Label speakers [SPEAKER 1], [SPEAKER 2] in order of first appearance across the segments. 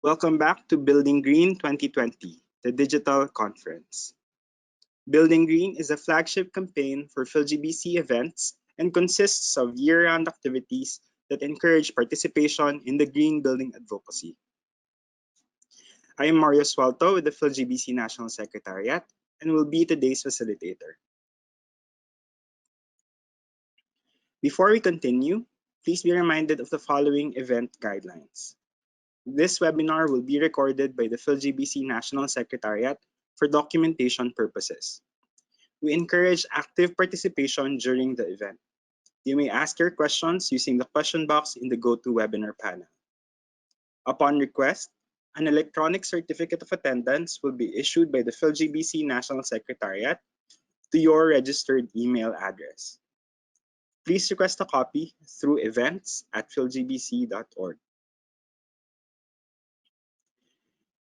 [SPEAKER 1] Welcome back to Building Green 2020, the digital conference. Building Green is a flagship campaign for PHILGBC events and consists of year-round activities that encourage participation in the green building advocacy. I am Mario Sualto with the PHILGBC National Secretariat and will be today's facilitator. Before we continue, please be reminded of the following event guidelines. This webinar will be recorded by the PHILGBC National Secretariat for documentation purposes. We encourage active participation during the event. You may ask your questions using the question box in the GoToWebinar panel. Upon request, an electronic certificate of attendance will be issued by the PHILGBC National Secretariat to your registered email address. Please request a copy through events@philgbc.org.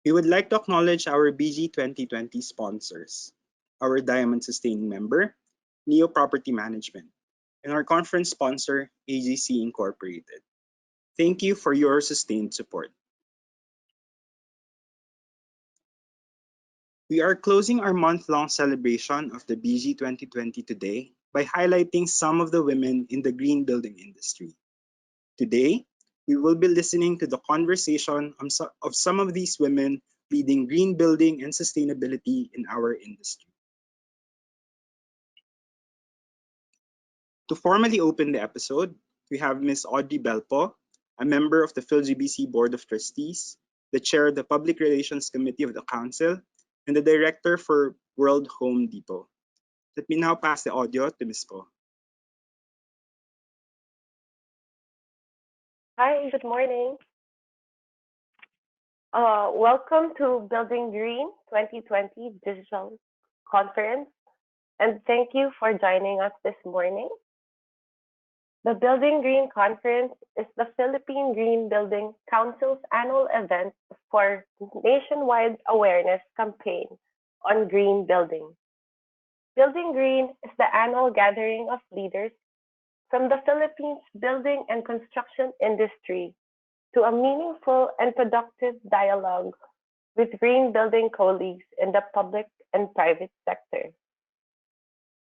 [SPEAKER 1] We would like to acknowledge our BG2020 sponsors, our Diamond Sustaining Member, Neo Property Management, and our conference sponsor, AGC Incorporated. Thank you for your sustained support. We are closing our month-long celebration of the BG 2020 today by highlighting some of the women in the green building industry. Today, we will be listening to the conversation of some of these women leading green building and sustainability in our industry. To formally open the episode, we have Ms. Audrey Belpo, a member of the PHILGBC Board of Trustees, the Chair of the Public Relations Committee of the Council, and the Director for World Home Depot. Let me now pass the audio to Ms. Po.
[SPEAKER 2] Hi, good morning. Welcome to Building Green 2020 Digital Conference, and thank you for joining us this morning. The Building Green Conference is the Philippine Green Building Council's annual event for nationwide awareness campaign on green building. Building Green is the annual gathering of leaders from the Philippines building and construction industry to a meaningful and productive dialogue with green building colleagues in the public and private sector.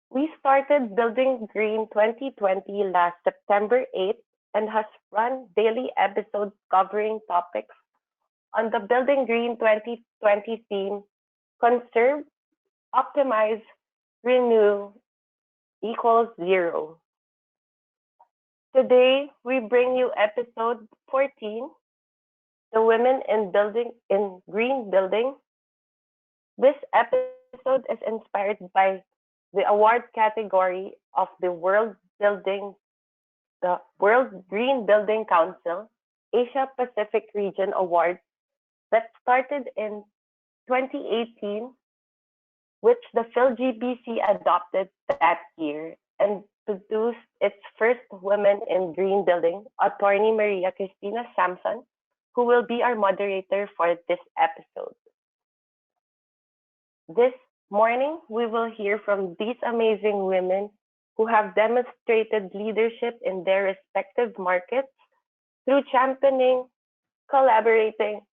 [SPEAKER 2] We started Building Green 2020 last September 8th and has run daily episodes covering topics on the Building Green 2020 theme: Conserve, Optimize, Renew equals zero. Today, we bring you episode 14, The Women in Green Building. This episode is inspired by the award category of the World Green Building Council Asia Pacific Region Award that started in 2018, which the PHILGBC adopted that year and produced its first Women in Green Building, Attorney Maria Cristina Samson, who will be our moderator for this episode. This morning, we will hear from these amazing women who have demonstrated leadership in their respective markets through championing, collaborating,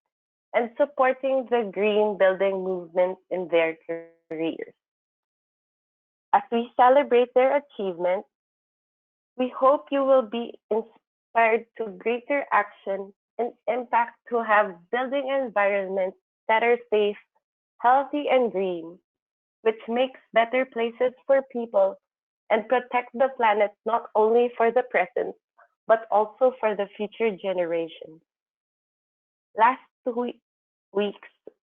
[SPEAKER 2] and supporting the green building movement in their careers. As we celebrate their achievements, we hope you will be inspired to greater action and impact to have building environments that are safe, healthy, and green, which makes better places for people and protect the planet not only for the present, but also for the future generations. Last week's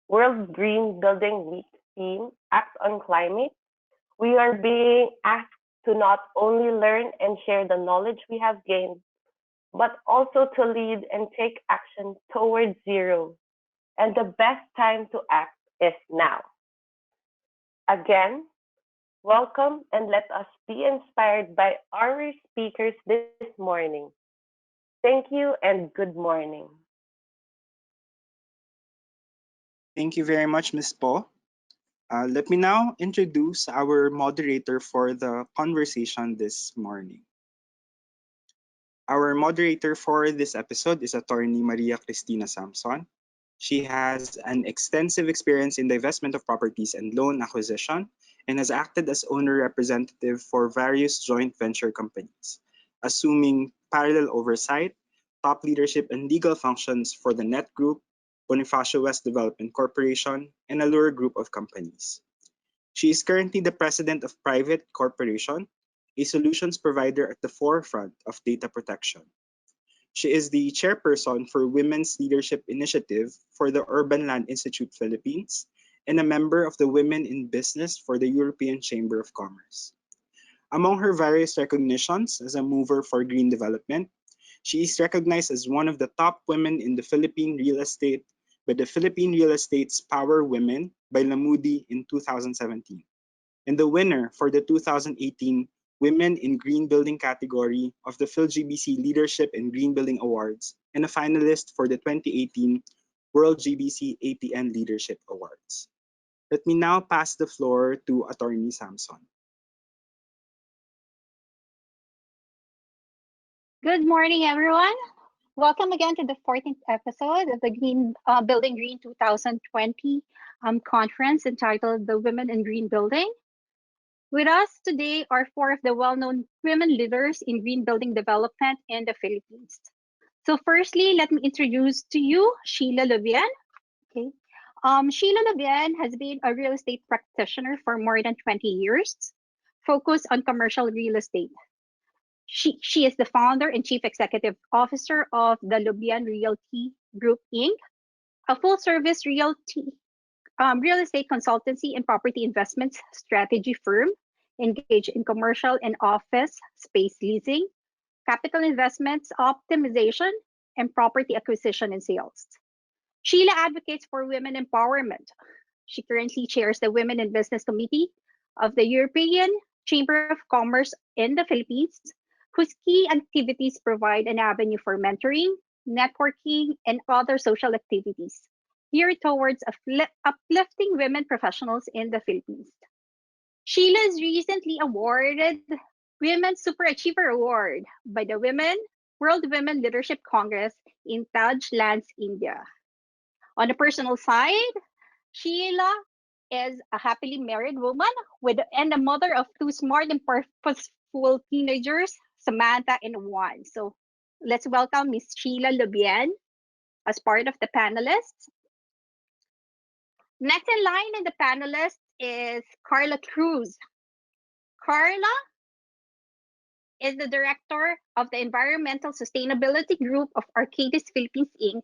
[SPEAKER 2] World Green Building Week theme, Act on Climate, we are being asked to not only learn and share the knowledge we have gained, but also to lead and take action towards zero. And the best time to act is now. Again, welcome, and let us be inspired by our speakers this morning. Thank you and good morning.
[SPEAKER 1] Thank you very much, Ms. Po. Let me now introduce our moderator for the conversation this morning. Our moderator for this episode is Attorney Maria Cristina Samson. She has an extensive experience in divestment of properties and loan acquisition and has acted as owner representative for various joint venture companies, assuming parallel oversight, top leadership and legal functions for the Net Group, Bonifacio West Development Corporation, and Allure Group of companies. She is currently the president of Private Corporation, a solutions provider at the forefront of data protection. She is the chairperson for Women's Leadership Initiative for the Urban Land Institute Philippines and a member of the Women in Business for the European Chamber of Commerce. Among her various recognitions as a mover for green development, she is recognized as one of the top women in the Philippine real estate by the Philippine Real Estate's Power Women by Lamudi in 2017, and the winner for the 2018 Women in Green Building category of the PHILGBC Leadership in Green Building Awards, and a finalist for the 2018 World GBC APN Leadership Awards. Let me now pass the floor to Attorney Samson.
[SPEAKER 3] Good morning, everyone. Welcome again to the 14th episode of the Building Green 2020 conference entitled The Women in Green Building. With us today are four of the well-known women leaders in green building development in the Philippines. So firstly, let me introduce to you Sheila Lovian. Okay. Sheila Lovian has been a real estate practitioner for more than 20 years, focused on commercial real estate. She is the founder and chief executive officer of the Lubian Realty Group Inc., a full-service real estate consultancy and property investments strategy firm engaged in commercial and office space leasing, capital investments optimization, and property acquisition and sales. Sheila advocates for women empowerment. She currently chairs the Women in Business Committee of the European Chamber of Commerce in the Philippines, whose key activities provide an avenue for mentoring, networking, and other social activities geared towards uplifting women professionals in the Philippines. Sheila is recently awarded Women's Super Achiever Award by the World Women Leadership Congress in Taj Lands, India. On the personal side, Sheila is a happily married woman and a mother of two smart and purposeful teenagers, Samantha and Juan. So let's welcome Miss Sheila Lobian as part of the panelists. Next in line in the panelists is Carla Cruz. Carla is the director of the Environmental Sustainability Group of Arcadis Philippines Inc.,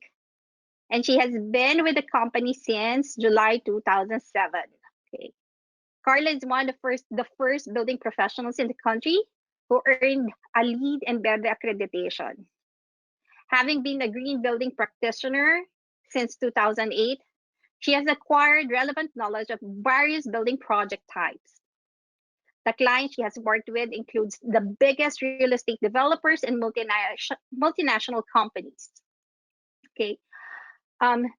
[SPEAKER 3] and she has been with the company since July 2007. Okay. Carla is one of the first building professionals in the country who earned a LEED and BERDE accreditation. Having been a green building practitioner since 2008, she has acquired relevant knowledge of various building project types. The clients she has worked with includes the biggest real estate developers and multinational companies. Okay.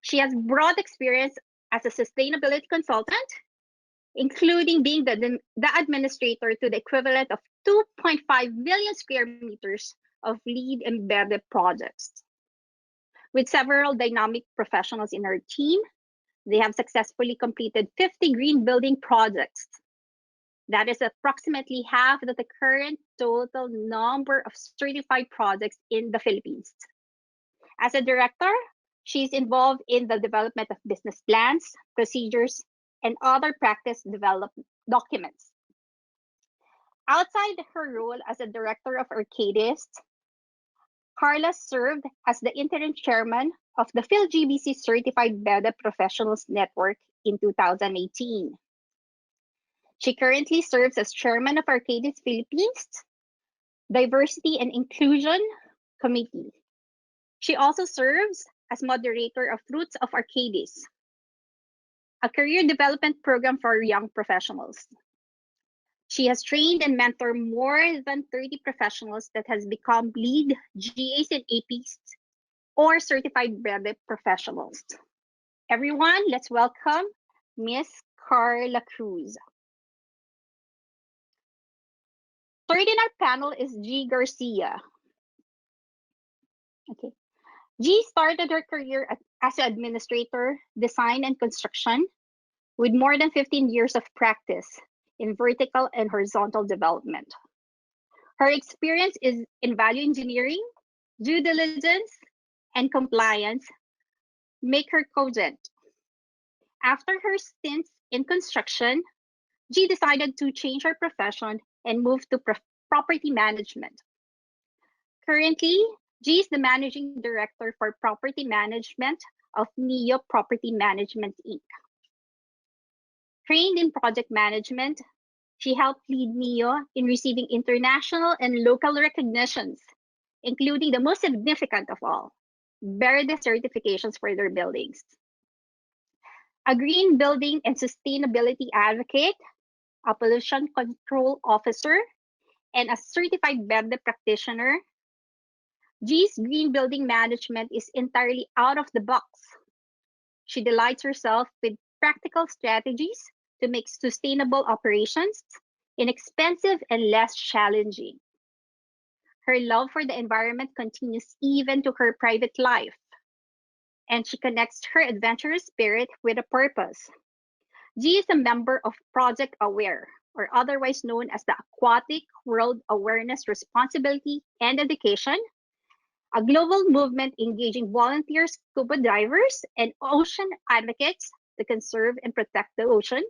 [SPEAKER 3] She has broad experience as a sustainability consultant, including being the administrator to the equivalent of 2.5 million square meters of LEED embedded projects. With several dynamic professionals in her team, they have successfully completed 50 green building projects. That is approximately half of the current total number of certified projects in the Philippines. As a director, she is involved in the development of business plans, procedures, and other practice development documents. Outside her role as a director of Arcadis, Carla served as the interim chairman of the PhilGBC Certified BEDA Professionals Network in 2018. She currently serves as chairman of Arcadis Philippines Diversity and Inclusion Committee. She also serves as moderator of Roots of Arcadis, a career development program for young professionals. She has trained and mentored more than 30 professionals that has become lead GAs and APs or certified BEDE professionals. Everyone, let's welcome Miss Carla Cruz. Third in our panel is G. Garcia. Okay. G started her career as an administrator, design, and construction, with more than 15 years of practice in vertical and horizontal development. Her experience is in value engineering, due diligence, and compliance make her cogent. After her stints in construction, G decided to change her profession and move to property management. Currently, G is the managing director for property management of NEO Property Management Inc. Trained in project management, she helped lead NEO in receiving international and local recognitions, including the most significant of all, Verde certifications for their buildings. A green building and sustainability advocate, a pollution control officer, and a certified Verde practitioner, G's green building management is entirely out of the box. She delights herself with practical strategies to make sustainable operations inexpensive and less challenging. Her love for the environment continues even to her private life, and she connects her adventurous spirit with a purpose. G is a member of Project Aware, or otherwise known as the Aquatic World Awareness Responsibility and Education, a global movement engaging volunteer scuba divers and ocean advocates to conserve and protect the ocean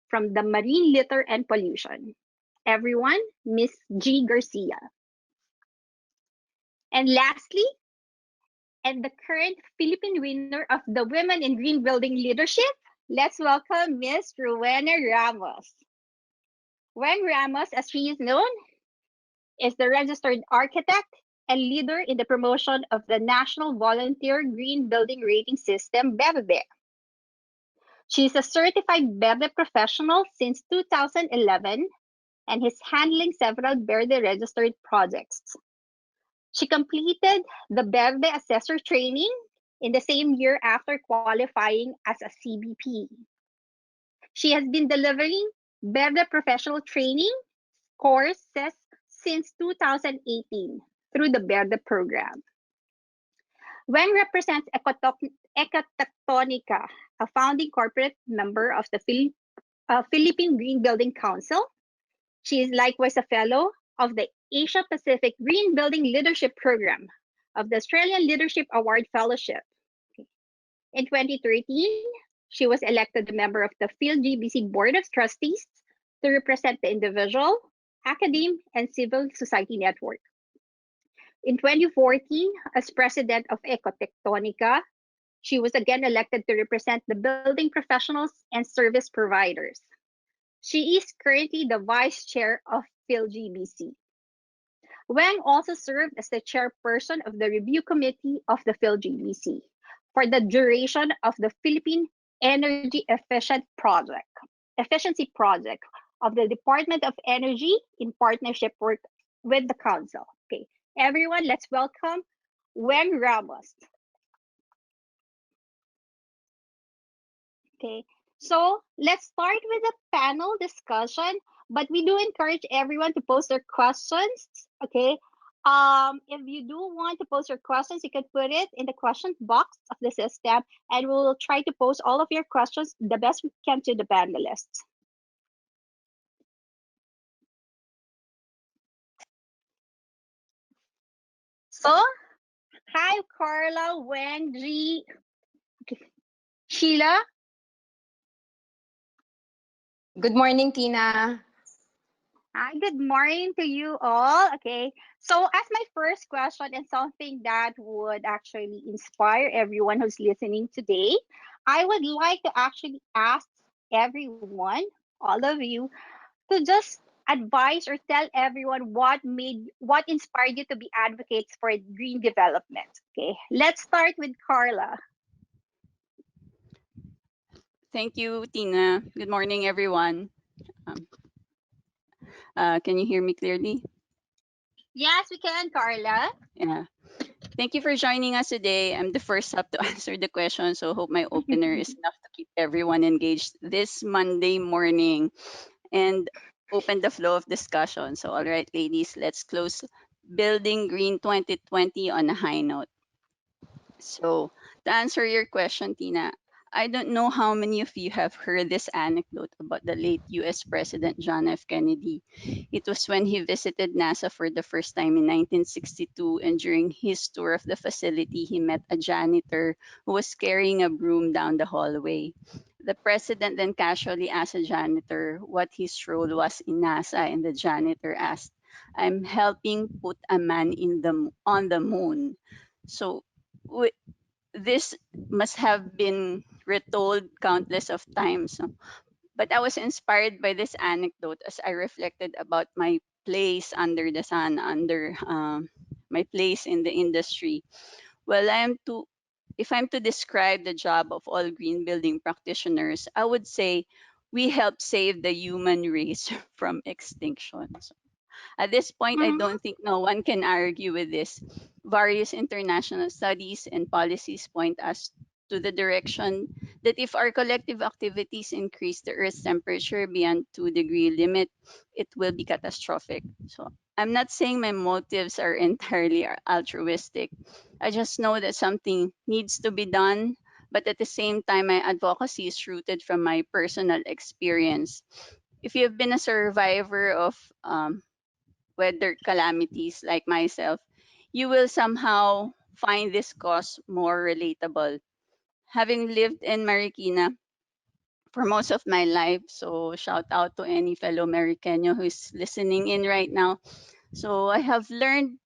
[SPEAKER 3] from the marine litter and pollution. Everyone, Miss G. Garcia. And lastly, and the current Philippine winner of the Women in Green Building Leadership, let's welcome Miss Rowena Ramos. Wen Ramos, as she is known, is the registered architect and leader in the promotion of the National Volunteer Green Building Rating System, BEVDE. She is a certified BEVDE professional since 2011 and is handling several BEVDE registered projects. She completed the BEVDE assessor training in the same year after qualifying as a CBP. She has been delivering BEVDE professional training courses since 2018 through the BEVDE program. Wen represents Ecotectonica, a founding corporate member of the Philippine Green Building Council. She is likewise a fellow of the Asia Pacific Green Building Leadership Program of the Australian Leadership Award Fellowship. In 2013, she was elected a member of the PHILGBC Board of Trustees to represent the individual, academe, and civil society network. In 2014, as president of Ecotectonica, she was again elected to represent the building professionals and service providers. She is currently the vice chair of PHILGBC. Wen also served as the chairperson of the review committee of the PHILGBC for the duration of the Philippine Energy Efficiency Project of the Department of Energy in partnership with the council. Okay, everyone, let's welcome Wen Ramos. Okay, so let's start with a panel discussion, but we do encourage everyone to post their questions. Okay, if you do want to post your questions, you can put it in the question box of the system, and we'll try to post all of your questions the best we can to the panelists. So, hi Carla, Wendy, Sheila.
[SPEAKER 4] Good morning, Tina.
[SPEAKER 3] Hi, good morning to you all. Okay, so as my first question and something that would actually inspire everyone who's listening today, I would like to actually ask everyone, all of you, to just advise or tell everyone what inspired you to be advocates for green development. Okay, let's start with Carla.
[SPEAKER 5] Thank you, Tina. Good morning, everyone. Can you hear me clearly?
[SPEAKER 3] Yes, we can, Carla.
[SPEAKER 5] Yeah. Thank you for joining us today. I'm the first up to answer the question, so hope my opener is enough to keep everyone engaged this Monday morning and open the flow of discussion. So, all right, ladies, let's close Building Green 2020 on a high note. So, to answer your question, Tina, I don't know how many of you have heard this anecdote about the late US President John F. Kennedy. It was when he visited NASA for the first time in 1962, and during his tour of the facility, he met a janitor who was carrying a broom down the hallway. The president then casually asked the janitor what his role was in NASA, and the janitor asked, "I'm helping put a man on the moon." So, this must have been retold countless of times. No? But I was inspired by this anecdote as I reflected about my place under the sun, under my place in the industry. Well, if I'm to describe the job of all green building practitioners, I would say we help save the human race from extinction. At this point, I
[SPEAKER 3] Mm-hmm.
[SPEAKER 5] don't think no one can argue with this. Various international studies and policies point us to the direction that if our collective activities increase the Earth's temperature beyond 2-degree limit, it will be catastrophic. So I'm not saying my motives are entirely altruistic. I just know that something needs to be done, but at the same time, my advocacy is rooted from my personal experience. If you've been a survivor of weather calamities like myself, you will somehow find this cause more relatable. Having lived in Marikina for most of my life, so shout out to any fellow Marikeno who's listening in right now. So I have learned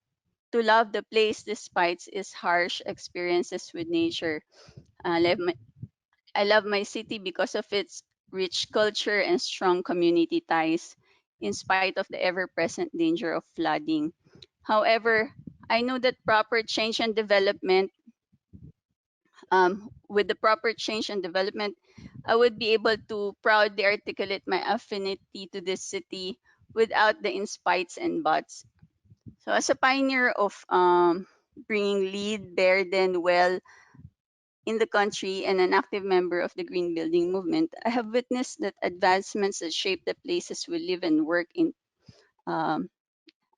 [SPEAKER 5] to love the place despite its harsh experiences with nature. I love my city because of its rich culture and strong community ties, in spite of the ever present danger of flooding. However, I know that with the proper change and development, I would be able to proudly articulate my affinity to this city without the inspites and buts. So, as a pioneer of bringing lead, bear, then well in the country and an active member of the green building movement, I have witnessed that advancements that shape the places we live and work in um,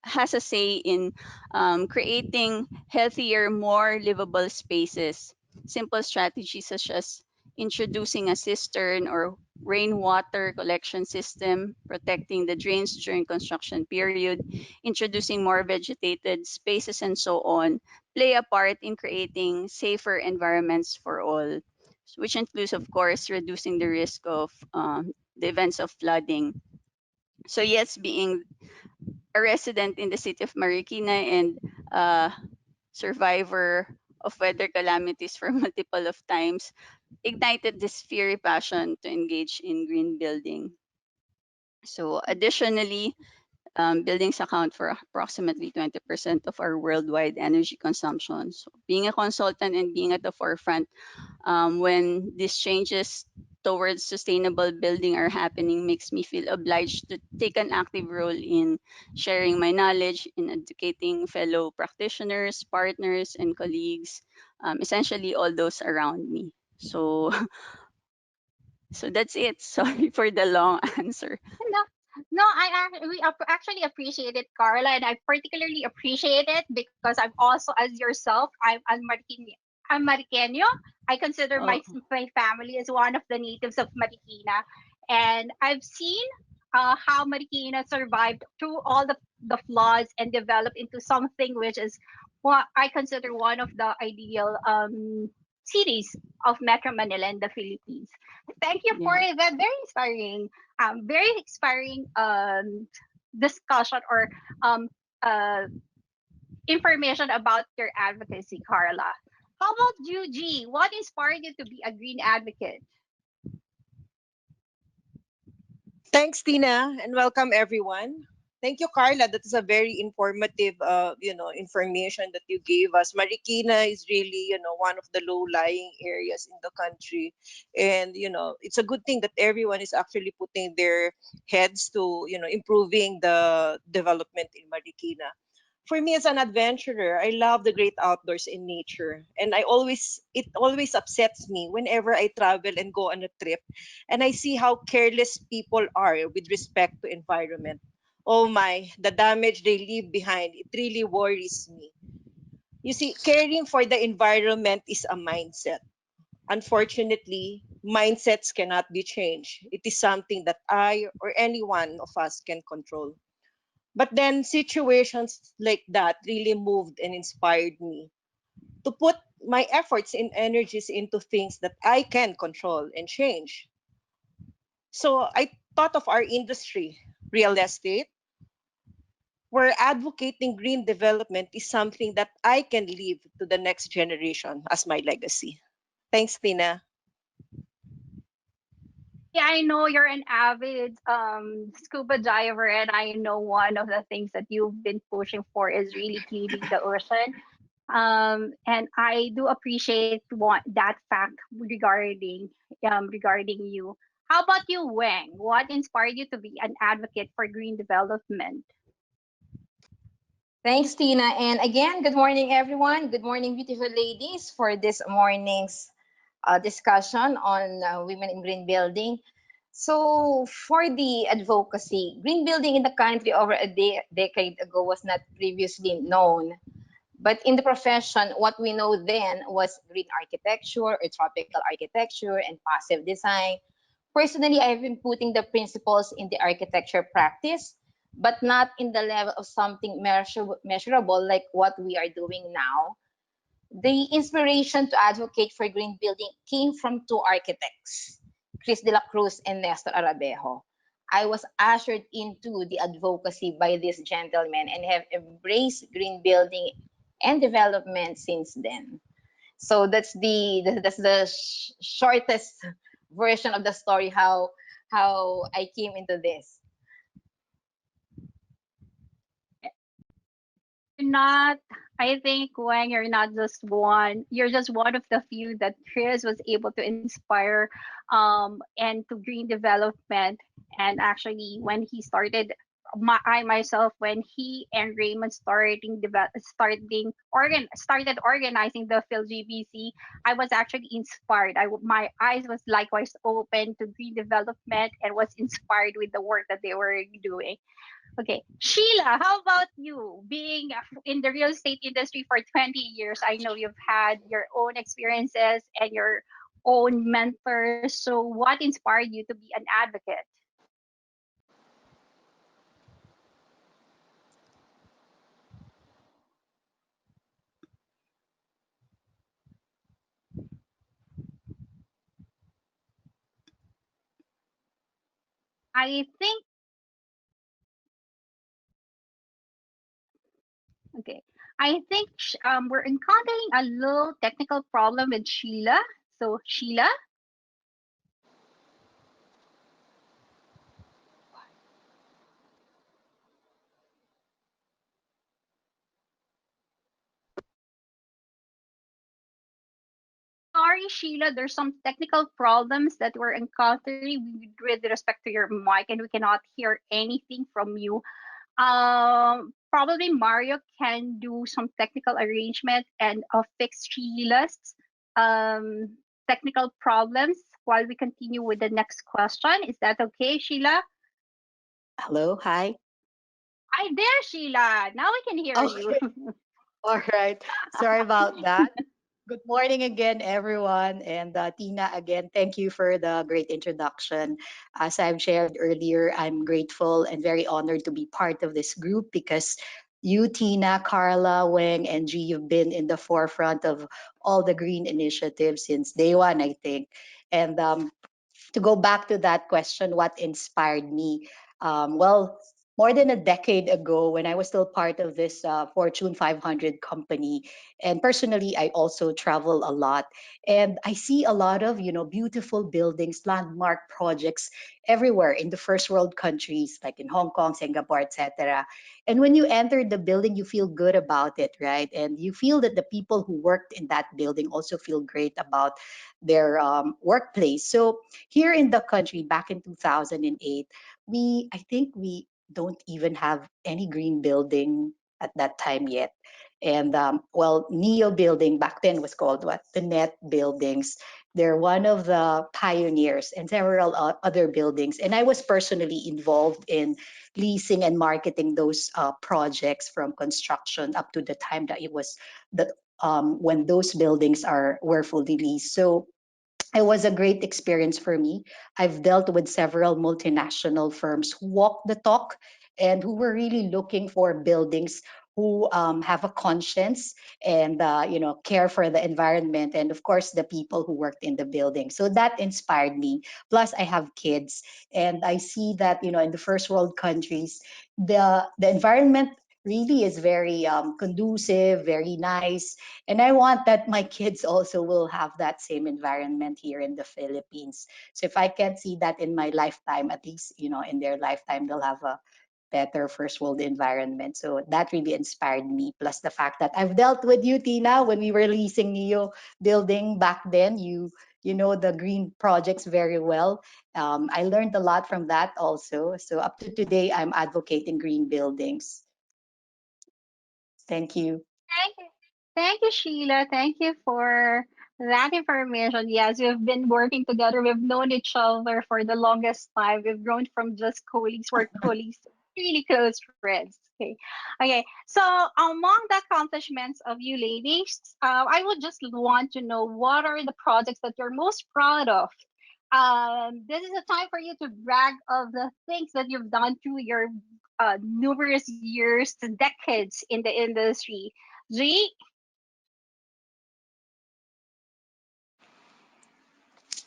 [SPEAKER 5] has a say in creating healthier, more livable spaces. Simple strategies such as introducing a cistern or rainwater collection system, protecting the drains during construction period, introducing more vegetated spaces, and so on, play a part in creating safer environments for all, which includes, of course, reducing the risk of the events of flooding. So, yes, being a resident in the city of Marikina and a survivor of weather calamities for multiple of times, ignited this fiery passion to engage in green building. So additionally, buildings account for approximately 20% of our worldwide energy consumption. So being a consultant and being at the forefront when these changes towards sustainable building are happening makes me feel obliged to take an active role in sharing my knowledge, in educating fellow practitioners, partners, and colleagues, essentially all those around me. So, so that's it. Sorry for the long answer.
[SPEAKER 3] No, no, actually appreciate it, Carla, and I particularly appreciate it because I'm also, as yourself, I'm Mariqueño. I consider
[SPEAKER 5] Oh,
[SPEAKER 3] my family as one of the natives of Marikina, and I've seen how Marikina survived through all the floods and developed into something which is what I consider one of the ideal cities of Metro Manila in the Philippines. Thank you for
[SPEAKER 5] yeah.
[SPEAKER 3] that very inspiring discussion or um, uh, information about your advocacy, Carla. How about you, G? What inspired you to be a green advocate?
[SPEAKER 6] Thanks, Tina, and welcome everyone. Thank you, Carla. That is a very informative, information that you gave us. Marikina is really, one of the low-lying areas in the country, and it's a good thing that everyone is actually putting their heads to, improving the development in Marikina. For me as an adventurer, I love the great outdoors in nature. And it always upsets me whenever I travel and go on a trip and I see how careless people are with respect to environment. Oh my, the damage they leave behind, it really worries me. You see, caring for the environment is a mindset. Unfortunately, mindsets cannot be changed. It is something that I or any one of us can control. But then situations like that really moved and inspired me to put my efforts and energies into things that I can control and change. So I thought of our industry, real estate, where advocating green development is something that I can leave to the next generation as my legacy. Thanks, Tina.
[SPEAKER 3] Yeah, I know you're an avid scuba diver, and I know one of the things that you've been pushing for is really cleaning the ocean. And I do appreciate that fact regarding you. How about you, Weng? What inspired you to be an advocate for green development?
[SPEAKER 4] Thanks, Tina. And again, good morning, everyone. Good morning, beautiful ladies, for this morning's discussion on women in green building. So, for the advocacy, green building in the country over a decade ago was not previously known. But in the profession, what we know then was green architecture or tropical architecture and passive design. Personally, I've been putting the principles in the architecture practice, but not in the level of something measurable like what we are doing now. The inspiration to advocate for green building came from two architects, Chris de la Cruz and Nestor Arabejo. I was ushered into the advocacy by these gentlemen and have embraced green building and development since then. So that's the shortest version of the story how I came into this.
[SPEAKER 3] You're not, I think, Wang, you're just one of the few that Chris was able to inspire and to green development. And actually, when he started, I myself, when he and Raymond started organizing the PhilGBC, I was actually inspired. My eyes was likewise open to green development and was inspired with the work that they were doing. Okay. Sheila, how about you? Being in the real estate industry for 20 years, I know you've had your own experiences and your own mentors. So, what inspired you to be an advocate? I think, okay, I think we're encountering a little technical problem with Sheila. So, Sheila, sorry, Sheila, there's some technical problems that we're encountering with respect to your mic, and we cannot hear anything from you. Probably Mario can do some technical arrangement and fix Sheila's um, technical problems while we continue with the next question. Is that okay, Sheila?
[SPEAKER 7] Hello, hi.
[SPEAKER 3] Hi there, Sheila. Now we can hear you.
[SPEAKER 7] Okay, all right. Sorry about that. Good morning again, everyone. And Tina, again, thank you for the great introduction. As I've shared earlier, I'm grateful and very honored to be part of this group because you, Tina, Carla, Weng, and G, you've been in the forefront of all the green initiatives since day one, I think. And to go back to that question, what inspired me? Well, more than a decade ago, when I was still part of this Fortune 500 company, and personally, I also travel a lot, and I see a lot of beautiful buildings, landmark projects everywhere in the first world countries, like in Hong Kong, Singapore, etc. And when you enter the building, you feel good about it, right? And you feel that the people who worked in that building also feel great about their workplace. So here in the country back in 2008, I think we don't even have any green building at that time yet. And well, Neo building back then was called what? The net buildings. They're one of the pioneers and several other buildings. And I was personally involved in leasing and marketing those projects from construction up to the time that it was the when those buildings were fully leased. So it was a great experience for me. I've dealt with several multinational firms who walk the talk and who were really looking for buildings who have a conscience and care for the environment and of course the people who worked in the building. So that inspired me. Plus, I have kids, and I see that in the first world countries, the environment really is very conducive, very nice, and I want that my kids also will have that same environment here in the Philippines. So if I can see that in my lifetime, at least, in their lifetime, they'll have a better first world environment. So that really inspired me. Plus the fact that I've dealt with you, Tina, when we were leasing Neo building back then. You know the green projects very well. I learned a lot from that also. So up to today, I'm advocating green buildings. Thank you.
[SPEAKER 3] Thank you. Thank you, Sheila. Thank you for that information. Yes, we've been working together. We've known each other for the longest time. We've grown from just colleagues, work colleagues, to really close friends. Okay. Okay. So among the accomplishments of you ladies, I would just want to know what are the projects that you're most proud of. This is a time for you to brag of the things that you've done through your numerous years to decades in the industry. G,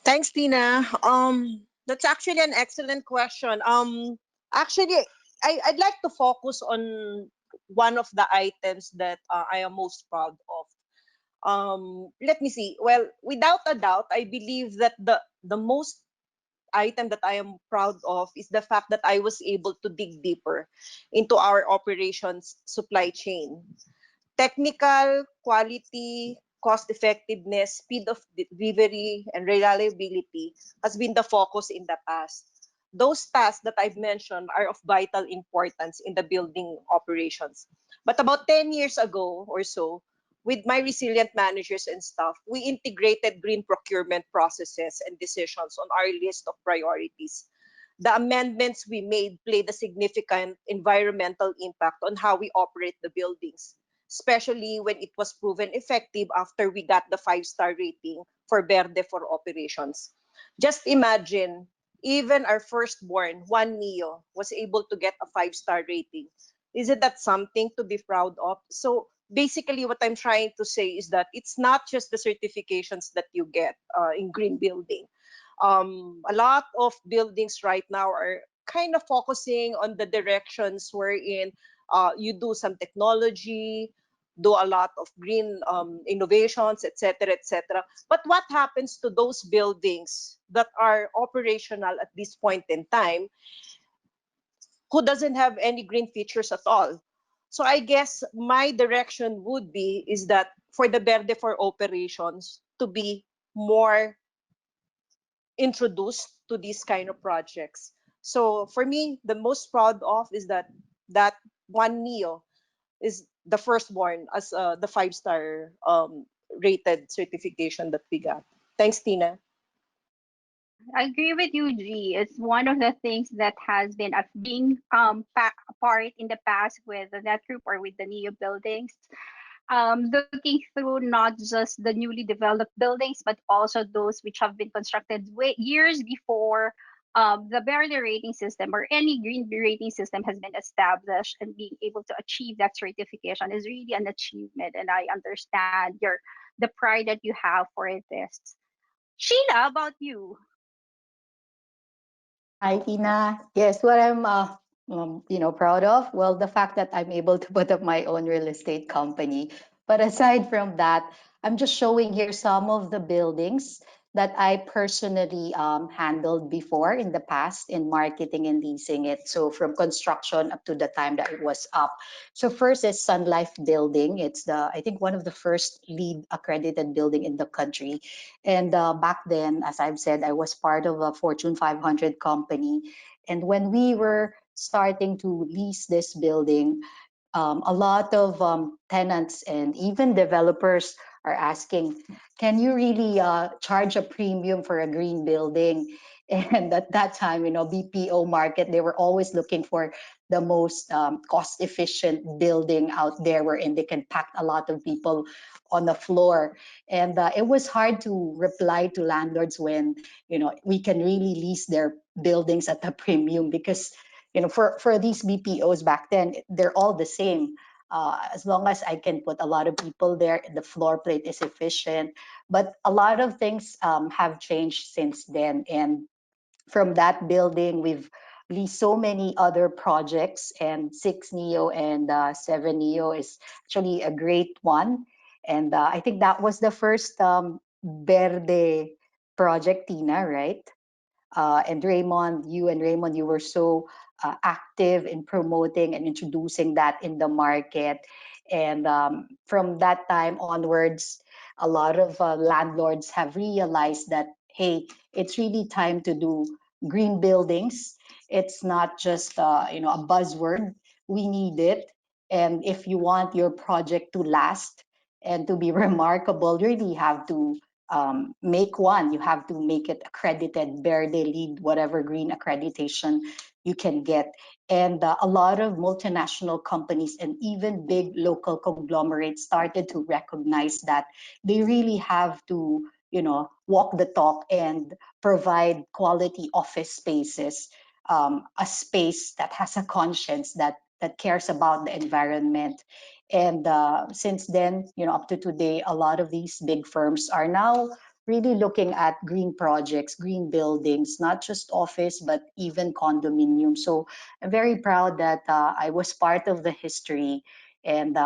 [SPEAKER 6] Thanks, Tina. That's actually an excellent question. Actually, I'd like to focus on one of the items that I am most proud of. Let me see. Well, without a doubt, I believe that the most item that I am proud of is the fact that I was able to dig deeper into our operations supply chain. Technical, quality, cost effectiveness, speed of delivery, and reliability has been the focus in the past. Those tasks that I've mentioned are of vital importance in the building operations. But about 10 years ago or so, with my resilient managers and staff, we integrated green procurement processes and decisions on our list of priorities. The amendments we made played a significant environmental impact on how we operate the buildings, especially when it was proven effective after we got the 5-star rating for Verde for operations. Just imagine, even our firstborn, Juan Mio, was able to get a 5-star rating. Isn't that something to be proud of? So basically, what I'm trying to say is that it's not just the certifications that you get in green building. A lot of buildings right now are kind of focusing on the directions wherein you do some technology, do a lot of green innovations, etc., etc. But what happens to those buildings that are operational at this point in time who doesn't have any green features at all? So I guess my direction would be is that for the Verde for operations to be more introduced to these kind of projects. So for me, the most proud of is that one Neo is the firstborn as the 5-star rated certification that we got. Thanks, Tina.
[SPEAKER 3] I agree with you, G. It's one of the things that has been being part in the past with that group or with the NEO buildings. Looking through not just the newly developed buildings, but also those which have been constructed years before the Verde rating system or any green rating system has been established, and being able to achieve that certification is really an achievement. And I understand the pride that you have for this. Sheila, about you?
[SPEAKER 7] Hi, Tina. Yes, what I'm proud of, well, the fact that I'm able to put up my own real estate company. But aside from that, I'm just showing here some of the buildings that I personally handled before in the past in marketing and leasing it. So from construction up to the time that it was up. So first is Sun Life Building. It's I think one of the first LEED accredited building in the country. And back then, as I've said, I was part of a Fortune 500 company. And when we were starting to lease this building, a lot of tenants and even developers are asking, can you really charge a premium for a green building? And at that time, BPO market, they were always looking for the most cost efficient building out there wherein they can pack a lot of people on the floor. And it was hard to reply to landlords when, we can really lease their buildings at a premium because, for these BPOs back then, they're all the same. As long as I can put a lot of people there, the floor plate is efficient. But a lot of things have changed since then. And from that building, we've leased so many other projects, and 6 Neo and 7 Neo is actually a great one. And I think that was the first Verde project, Tina, right? And Raymond, you were so active in promoting and introducing that in the market. And from that time onwards, a lot of landlords have realized that, hey, it's really time to do green buildings. It's not just a buzzword. We need it. And if you want your project to last and to be remarkable, you really have to make one. You have to make it accredited, Verde LEED, whatever green accreditation you can get. And a lot of multinational companies and even big local conglomerates started to recognize that they really have to, walk the talk and provide quality office spaces, a space that has a conscience that cares about the environment. And since then, up to today, a lot of these big firms are now really looking at green projects, green buildings, not just office, but even condominium. So I'm very proud that I was part of the history, and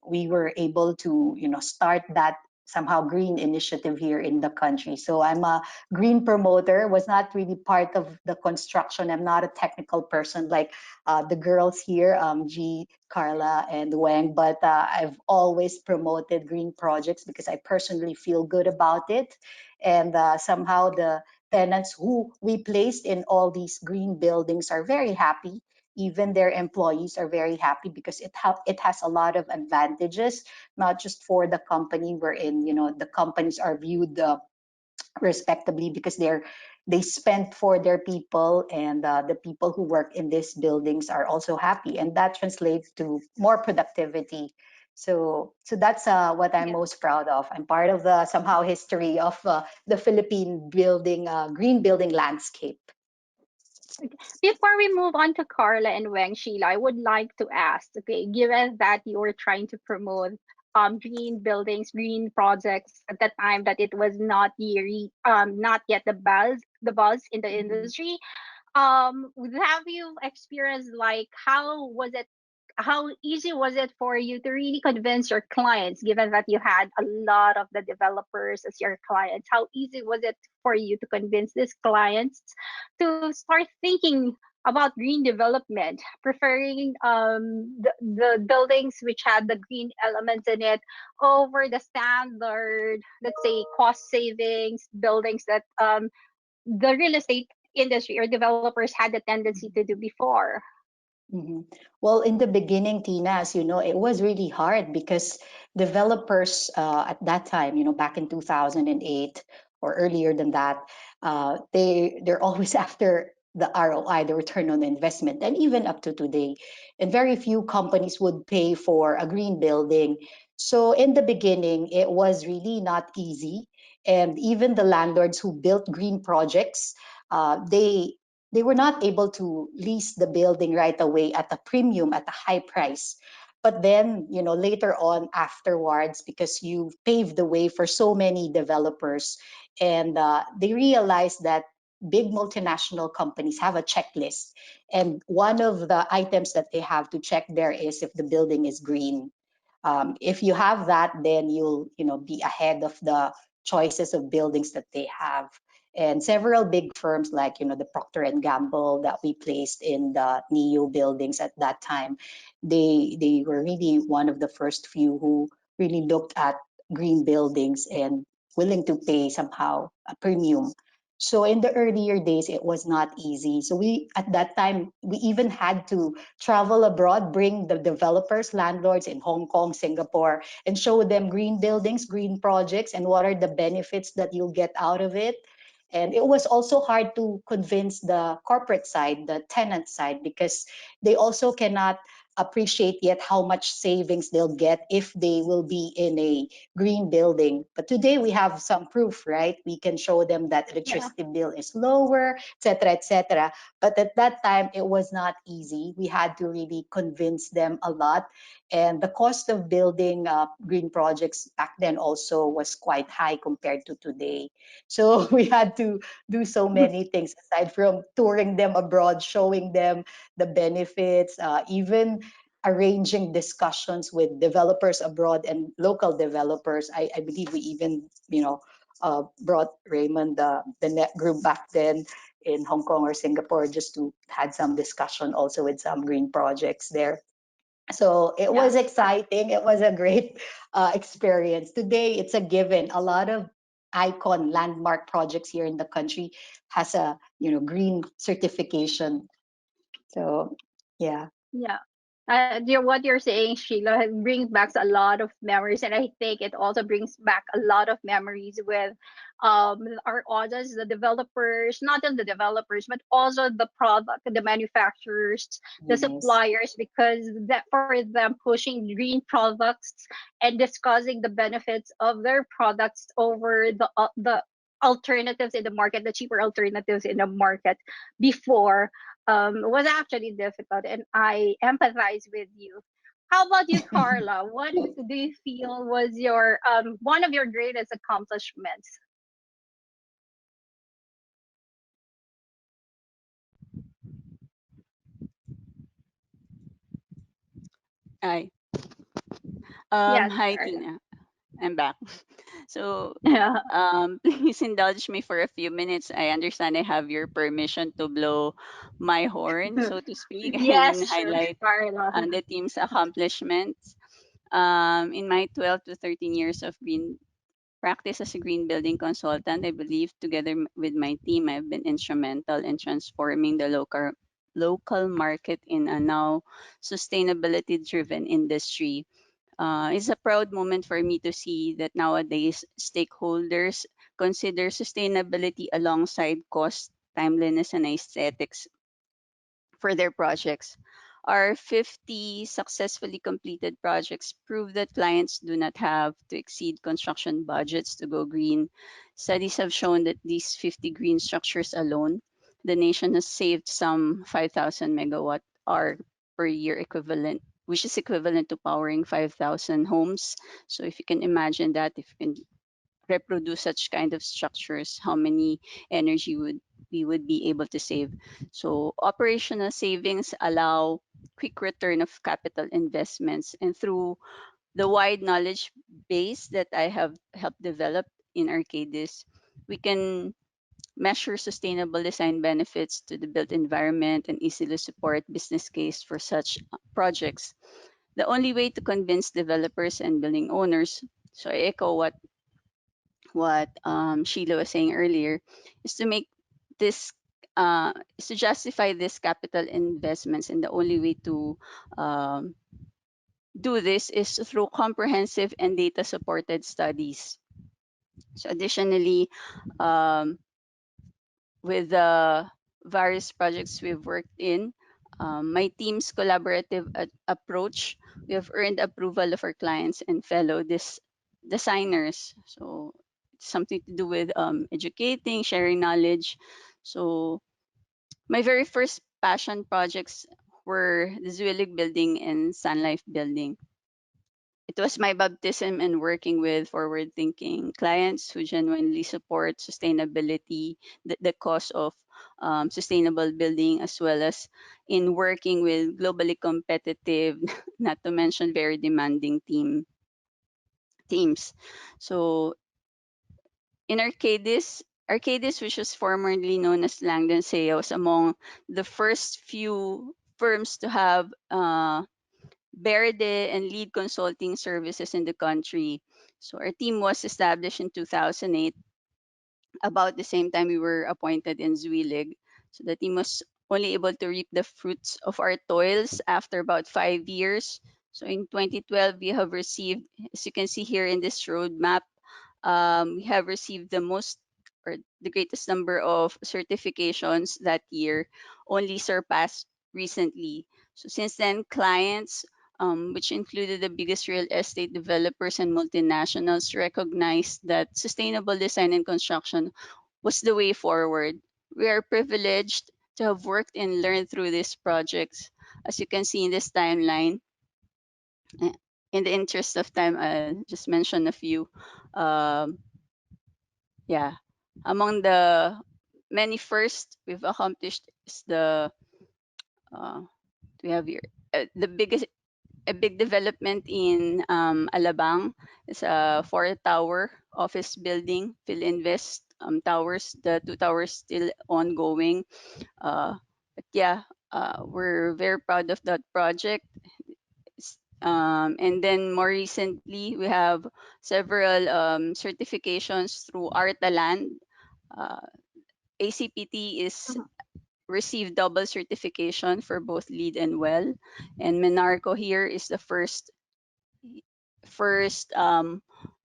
[SPEAKER 7] we were able to, start that somehow green initiative here in the country. So I'm a green promoter, was not really part of the construction. I'm not a technical person like the girls here, G, Carla, and Wang, but I've always promoted green projects because I personally feel good about it. And somehow the tenants who we placed in all these green buildings are very happy. Even their employees are very happy because it has a lot of advantages, not just for the company wherein, the companies are viewed respectably because they spend for their people, and the people who work in these buildings are also happy, and that translates to more productivity. So that's what I'm
[SPEAKER 3] Yeah.
[SPEAKER 7] most proud of. I'm part of the somehow history of the Philippine building green building landscape.
[SPEAKER 3] Before we move on to Carla and Wang, Sheila, I would like to ask, okay, given that you were trying to promote green buildings, green projects at the time that it was not yet the buzz in the
[SPEAKER 7] Mhm.
[SPEAKER 3] industry, have you experienced, like, how easy was it for you to really convince your clients, given that you had a lot of the developers as your clients? How easy was it for you to convince these clients to start thinking about green development, preferring the buildings which had the green elements in it over the standard, let's say, cost savings buildings that the real estate industry or developers had the tendency to do before?
[SPEAKER 7] Mhm. Well, in the beginning, Tina, as you know, it was really hard because developers at that time, back in 2008 or earlier than that, they're always after the ROI, the return on investment, and even up to today. And very few companies would pay for a green building. So in the beginning, it was really not easy. And even the landlords who built green projects, they were not able to lease the building right away at a premium, at a high price. But then, later on afterwards, because you paved the way for so many developers, and they realized that big multinational companies have a checklist. And one of the items that they have to check there is if the building is green. If you have that, then you'll be ahead of the choices of buildings that they have. And several big firms like the Procter and Gamble that we placed in the Neo buildings at that time, they were really one of the first few who really looked at green buildings and willing to pay somehow a premium. So in the earlier days, it was not easy. So we, at that time, we even had to travel abroad, bring the developers, landlords in Hong Kong, Singapore, and show them green buildings, green projects, and what are the benefits that you'll get out of it. And it was also hard to convince the corporate side, the tenant side, because they also cannot appreciate yet how much savings they'll get if they will be in a green building. But today we have some proof, right? We can show them that
[SPEAKER 3] Yeah.
[SPEAKER 7] electricity bill is lower, etc., etc. But at that time, it was not easy. We had to really convince them a lot. And the cost of building green projects back then also was quite high compared to today. So we had to do so many things aside from touring them abroad, showing them the benefits, even arranging discussions with developers abroad and local developers. I believe we even, brought Raymond, the net group back then in Hong Kong or Singapore, just to had some discussion also with some green projects there. So it
[SPEAKER 3] Yeah.
[SPEAKER 7] was exciting. It was a great experience. Today, it's a given. A lot of icon landmark projects here in the country has a green certification. So yeah.
[SPEAKER 3] Yeah. What you're saying, Sheila, brings back a lot of memories, and I think it also brings back a lot of memories with our audience, the developers, not just the developers, but also the product, the manufacturers, the
[SPEAKER 7] Yes.
[SPEAKER 3] suppliers, because that for them pushing green products and discussing the benefits of their products over the alternatives in the market, the cheaper alternatives in the market before was actually difficult, and I empathize with you. How about you, Carla? What do you feel was your one of your greatest accomplishments?
[SPEAKER 5] Hi.
[SPEAKER 3] Yes,
[SPEAKER 5] Hi,
[SPEAKER 3] Carla.
[SPEAKER 5] Tina. I'm back. So,
[SPEAKER 3] Yeah.
[SPEAKER 5] please indulge me for a few minutes. I understand I have your permission to blow my horn, so to speak, and
[SPEAKER 3] Yes, sure,
[SPEAKER 5] highlight
[SPEAKER 3] Carla.
[SPEAKER 5] the team's accomplishments. In my 12 to 13 years of green practice as a green building consultant, I believe together with my team, I've been instrumental in transforming the local market in a now sustainability driven industry. It's a proud moment for me to see that nowadays stakeholders consider sustainability alongside cost, timeliness, and aesthetics for their projects. Our 50 successfully completed projects prove that clients do not have to exceed construction budgets to go green. Studies have shown that these 50 green structures alone, the nation has saved some 5,000 megawatt hour per year equivalent, which is equivalent to powering 5,000 homes. So if you can imagine that, if you can reproduce such kind of structures, how many energy would we would be able to save. So operational savings allow quick return of capital investments, and through the wide knowledge base that I have helped develop in Arcadis, we can measure sustainable design benefits to the built environment and easily support business case for such projects. The only way to convince developers and building owners, so I echo what Sheila was saying earlier, is to make this is to justify this capital investments, and the only way to um, do this is through comprehensive and data supported studies. So additionally, um, with the various projects we've worked in, my team's collaborative approach, we have earned approval of our clients and fellow designers. So it's something to do with educating, sharing knowledge. So my very first passion projects were the Zuelig Building and Sun Life Building. It was my baptism in working with forward thinking clients who genuinely support sustainability, the cause of sustainable building, as well as in working with globally competitive, not to mention very demanding teams. So in Arcadis, which was formerly known as Langdon Seo, was among the first few firms to have Verde and lead consulting services in the country. So our team was established in 2008 About the same time we were appointed in Zuilig. So the team was only able to reap the fruits of our toils after about 5 years. So in 2012, we have received, as you can see here in this roadmap, we have received the most or the greatest number of certifications that year, only surpassed recently. So since then, clients, which included the biggest real estate developers and multinationals, recognized that sustainable design and construction was the way forward. We are privileged to have worked and learned through these projects. As you can see in this timeline, eh, in the interest of time, I'll just mention a few. Um, yeah, among the many first we've accomplished is the we have here the biggest a big development in Alabang is a four-tower office building, PhilInvest towers. The two towers still ongoing. But yeah, we're very proud of that project. And then more recently, we have several certifications through Artaland. Uh, ACPT is received double certification for both lead and well, and Menarco here is the first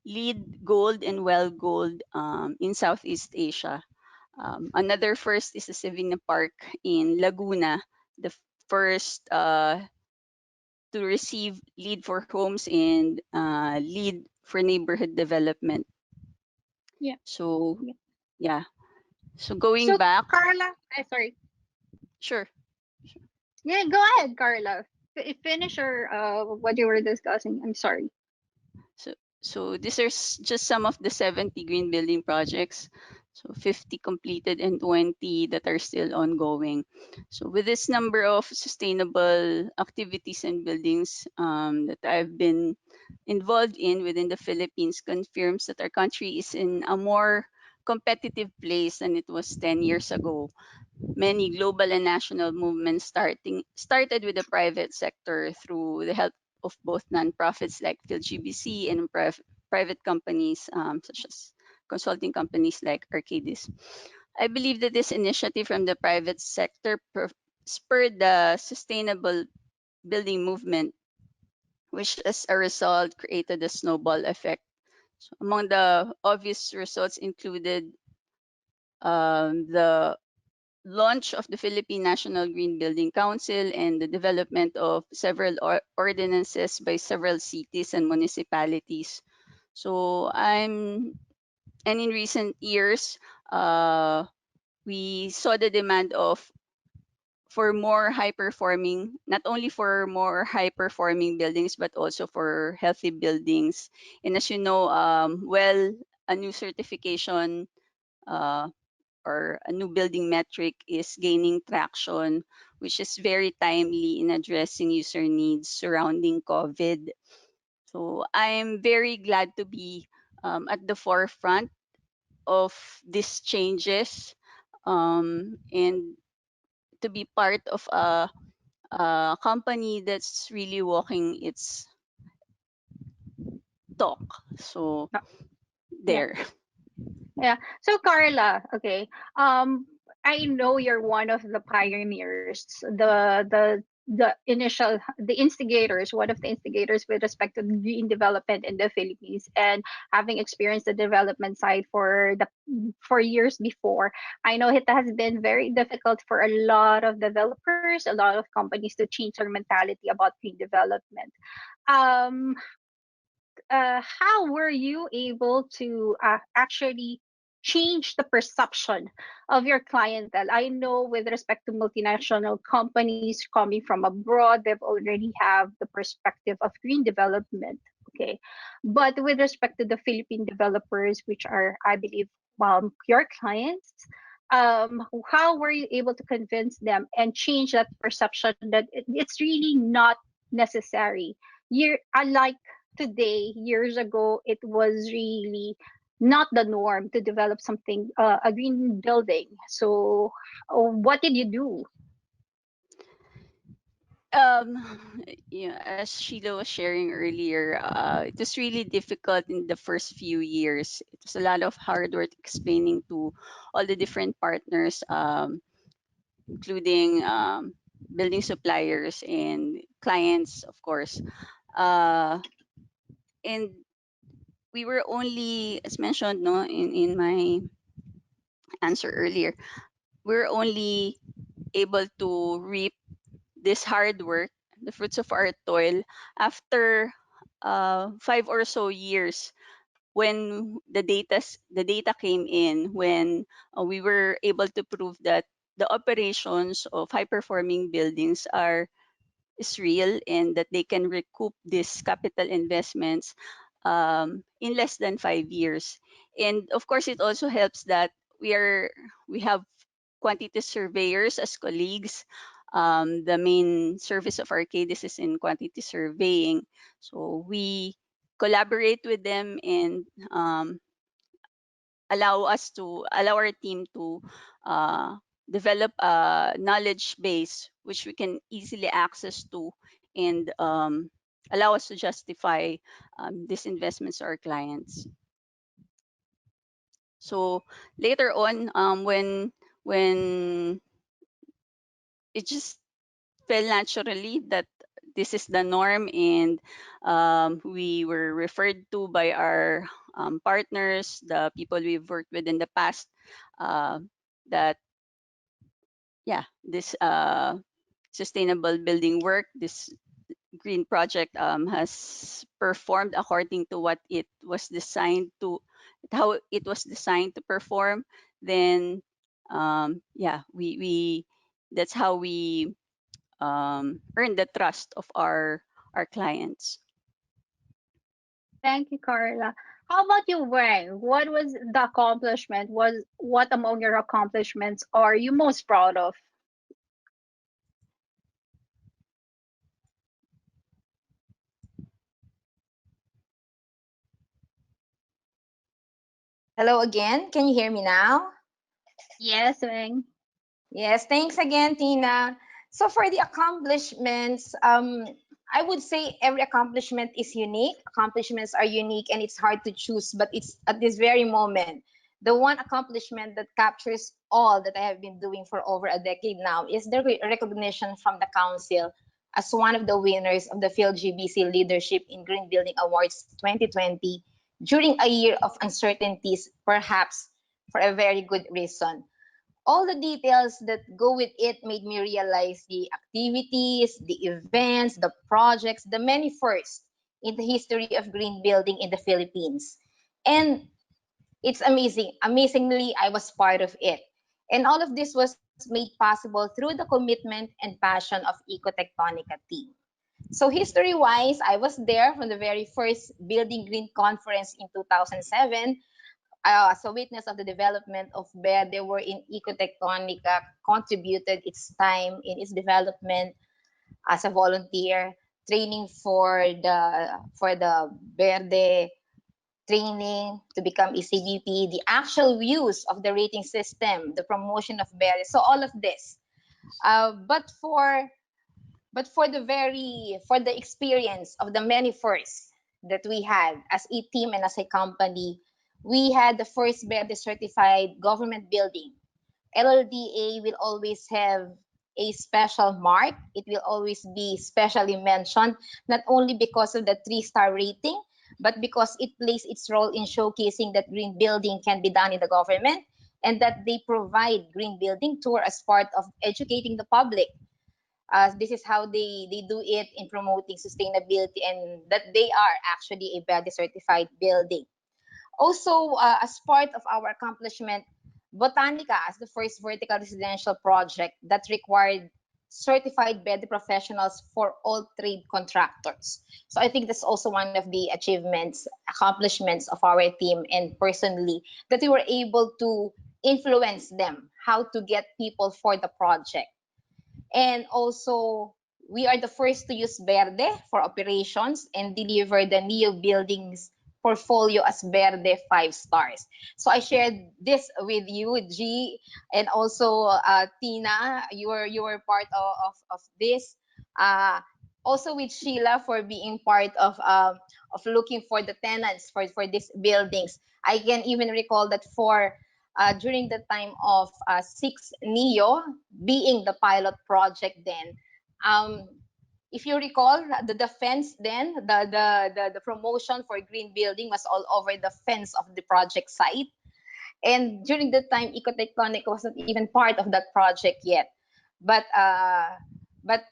[SPEAKER 5] lead gold and well gold in Southeast Asia. Another first is the Savina Park in Laguna, the first to receive lead for homes and lead for neighborhood development.
[SPEAKER 3] Yeah.
[SPEAKER 5] So
[SPEAKER 3] Yeah.
[SPEAKER 5] yeah, so going
[SPEAKER 3] So
[SPEAKER 5] back,
[SPEAKER 3] Carla, sorry.
[SPEAKER 5] sure.
[SPEAKER 3] Yeah, go ahead, Carla. Finish or what you were discussing. I'm sorry.
[SPEAKER 5] So, so these are just some of the 70 green building projects. So 50 completed and 20 that are still ongoing. So with this number of sustainable activities and buildings that I've been involved in within the Philippines confirms that our country is in a more competitive place than it was 10 years ago. Many global and national movements started with the private sector through the help of both nonprofits like PhilGBC and private companies such as consulting companies like Arcadis. I believe that this initiative from the private sector spurred the sustainable building movement, which as a result created a snowball effect. So among the obvious results included the launch of the Philippine National Green Building Council and the development of several ordinances by several cities and municipalities. So and in recent years, we saw the demand of for more high performing, not only for more high performing buildings, but also for healthy buildings. And as you know, well, a new certification uh, or a new building metric is gaining traction, which is very timely in addressing user needs surrounding COVID. So I'm very glad to be at the forefront of these changes and to be part of a company that's really walking its talk. So
[SPEAKER 3] Yeah.
[SPEAKER 5] there.
[SPEAKER 3] Yeah. So Carla, okay. I know you're one of the pioneers, the instigators, one of the instigators with respect to green development in the Philippines, and having experienced the development side for years before. I know it has been very difficult for a lot of developers, a lot of companies to change their mentality about green development. Um, how were you able to actually change the perception of your clientele? I know with respect to multinational companies coming from abroad, they've already have the perspective of green development. Okay. But with respect to the Philippine developers, which are, I believe, your clients, how were you able to convince them and change that perception that it's really not necessary? Unlike today, years ago, it was really not the norm to develop something, a green building. So, what did you do?
[SPEAKER 5] um yeah, as Sheila was sharing earlier, it was really difficult in the first few years. It was a lot of hard work explaining to all the different partners, including building suppliers and clients, of course. And we were only, as mentioned, no, in my answer earlier, we're only able to reap this hard work, the fruits of our toil, after 5 or so years, when the data came in, when we were able to prove that the operations of high performing buildings are is real, and that they can recoup these capital investments in less than 5 years. And of course, it also helps that we are we have quantity surveyors as colleagues. The main service of Arcadis is in quantity surveying, so we collaborate with them and allow our team to uh, develop a knowledge base which we can easily access to, and allow us to justify these investments to our clients. So later on, when it just fell naturally that this is the norm, and we were referred to by our partners, the people we've worked with in the past, uh, that yeah, this sustainable building work, this green project has performed according to what it was designed to, how it was designed to perform. Then yeah, we that's how we earn the trust of our clients.
[SPEAKER 3] Thank you, Carla. How about you, Wang? What was the accomplishment? Was what among your accomplishments are you most proud of?
[SPEAKER 4] Hello again. Can you hear me now?
[SPEAKER 3] Yes, Wang.
[SPEAKER 4] Yes, thanks again, Tina. So for the accomplishments, I would say every accomplishment is unique. Accomplishments are unique and it's hard to choose, but it's at this very moment. The one accomplishment that captures all that I have been doing for over a decade now is the recognition from the council as one of the winners of the PhilGBC Leadership in Green Building Awards 2020 during a year of uncertainties, perhaps for a very good reason. All the details that go with it made me realize the activities, the events, the projects, the many firsts in the history of green building in the Philippines. And it's amazing. Amazingly, I was part of it. And all of this was made possible through the commitment and passion of Ecotectonica team. So history-wise, I was there from the very first Building Green conference in 2007 as a witness of the development of Verde, wherein Ecotectonica contributed its time in its development as a volunteer, training for the Verde training to become ECBP, the actual use of the rating system, the promotion of Verde. So all of this. Uh, but for for the experience of the many firsts that we had as a team and as a company, we had the first Verde certified government building. LLDA will always have a special mark. It will always be specially mentioned, not only because of the 3-star rating, but because it plays its role in showcasing that green building can be done in the government, and that they provide green building tour as part of educating the public. This is how they do it in promoting sustainability, and that they are actually a BEDE certified building. Also, as part of our accomplishment, Botanica as the first vertical residential project that required certified BEDE professionals for all trade contractors. So I think that's also one of the achievements, accomplishments of our team and personally, that we were able to influence them how to get people for the project. And also, we are the first to use Verde for operations and deliver the NEO buildings portfolio as Verde 5 stars. So I shared this with you, G, and also Tina. You were part of this. Uh, Also with Sheila for being part of looking for the tenants for these buildings. I can even recall that for during the time of 6 Neo being the pilot project then. Um, if you recall, the fence then, the promotion for green building was all over the fence of the project site. And during the time, Ecotectonic wasn't even part of that project yet. But but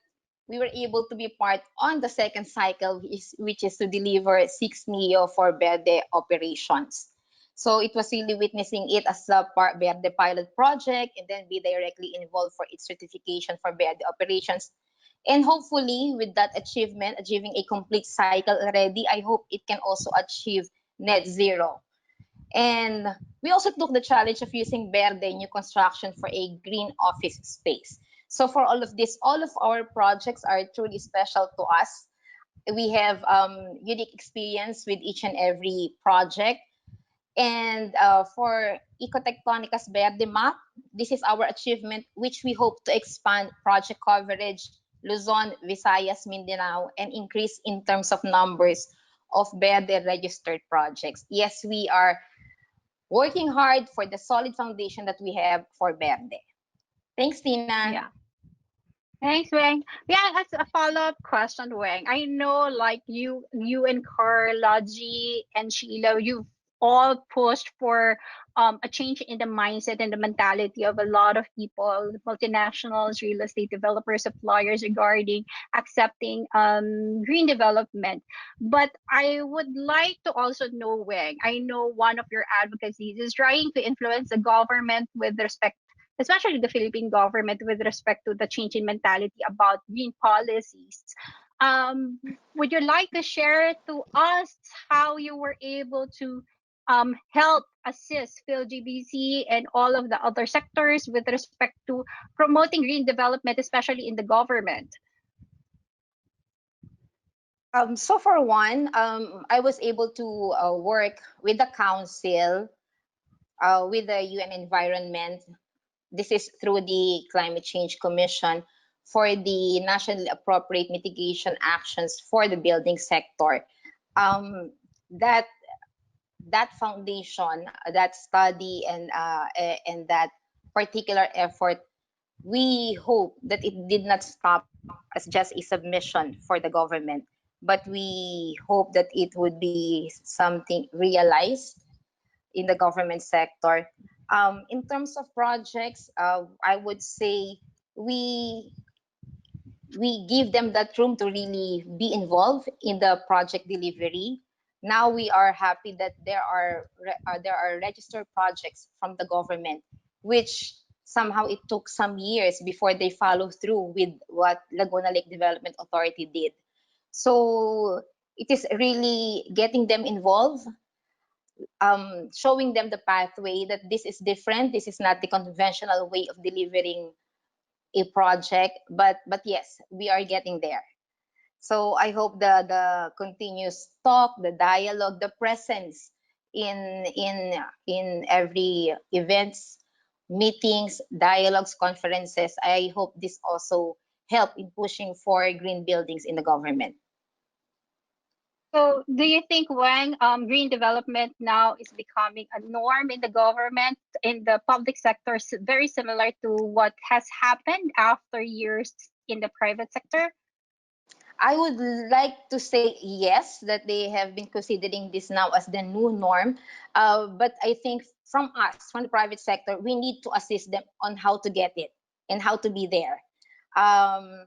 [SPEAKER 4] we were able to be part on the second cycle, which is to deliver 6 Neo for Verde operations. So it was really witnessing it as a Verde pilot project and then be directly involved for its certification for Verde operations. And hopefully, with that achievement, achieving a complete cycle already, I hope it can also achieve net zero. And we also took the challenge of using Verde new construction for a green office space. So for all of this, all of our projects are truly special to us. We have unique experience with each and every project. And for Ecotectonica's Verde Map, this is our achievement, which we hope to expand project coverage, Luzon, Visayas, Mindanao, and increase in terms of numbers of Verde registered projects. Yes, we are working hard for the solid foundation that we have for Verde. Thanks, Tina.
[SPEAKER 3] Yeah. Thanks, Weng. Yeah, as a follow-up question, Weng. I know like you and Carla, G and Sheila, you've all pushed for a change in the mindset and the mentality of a lot of people, multinationals, real estate developers, suppliers regarding accepting green development. But I would like to also know, Weng, I know one of your advocacies is trying to influence the government with respect, especially the Philippine government, with respect to the change in mentality about green policies. Would you like to share to us how you were able to help assist PhilGBC and all of the other sectors with respect to promoting green development, especially in the government?
[SPEAKER 4] So for one, I was able to work with the council, with the UN Environment. This is through the Climate Change Commission for the nationally appropriate mitigation actions for the building sector. Um, that that foundation, that study, and that particular effort, we hope that it did not stop as just a submission for the government, but we hope that it would be something realized in the government sector. In terms of projects, I would say we we give them that room to really be involved in the project delivery. Now we are happy that there are registered projects from the government, which somehow it took some years before they follow through with what Laguna Lake Development Authority did. So it is really getting them involved, showing them the pathway that this is different. This is not the conventional way of delivering a project, but yes, we are getting there. So I hope the continuous talk, the dialogue, the presence in every events, meetings, dialogues, conferences, I hope this also help in pushing for green buildings in the government.
[SPEAKER 3] So, do you think when green development now is becoming a norm in the government, in the public sector, very similar to what has happened after years in the private sector?
[SPEAKER 4] I would like to say yes, that they have been considering this now as the new norm. But I think from us, from the private sector, we need to assist them on how to get it and how to be there. Um,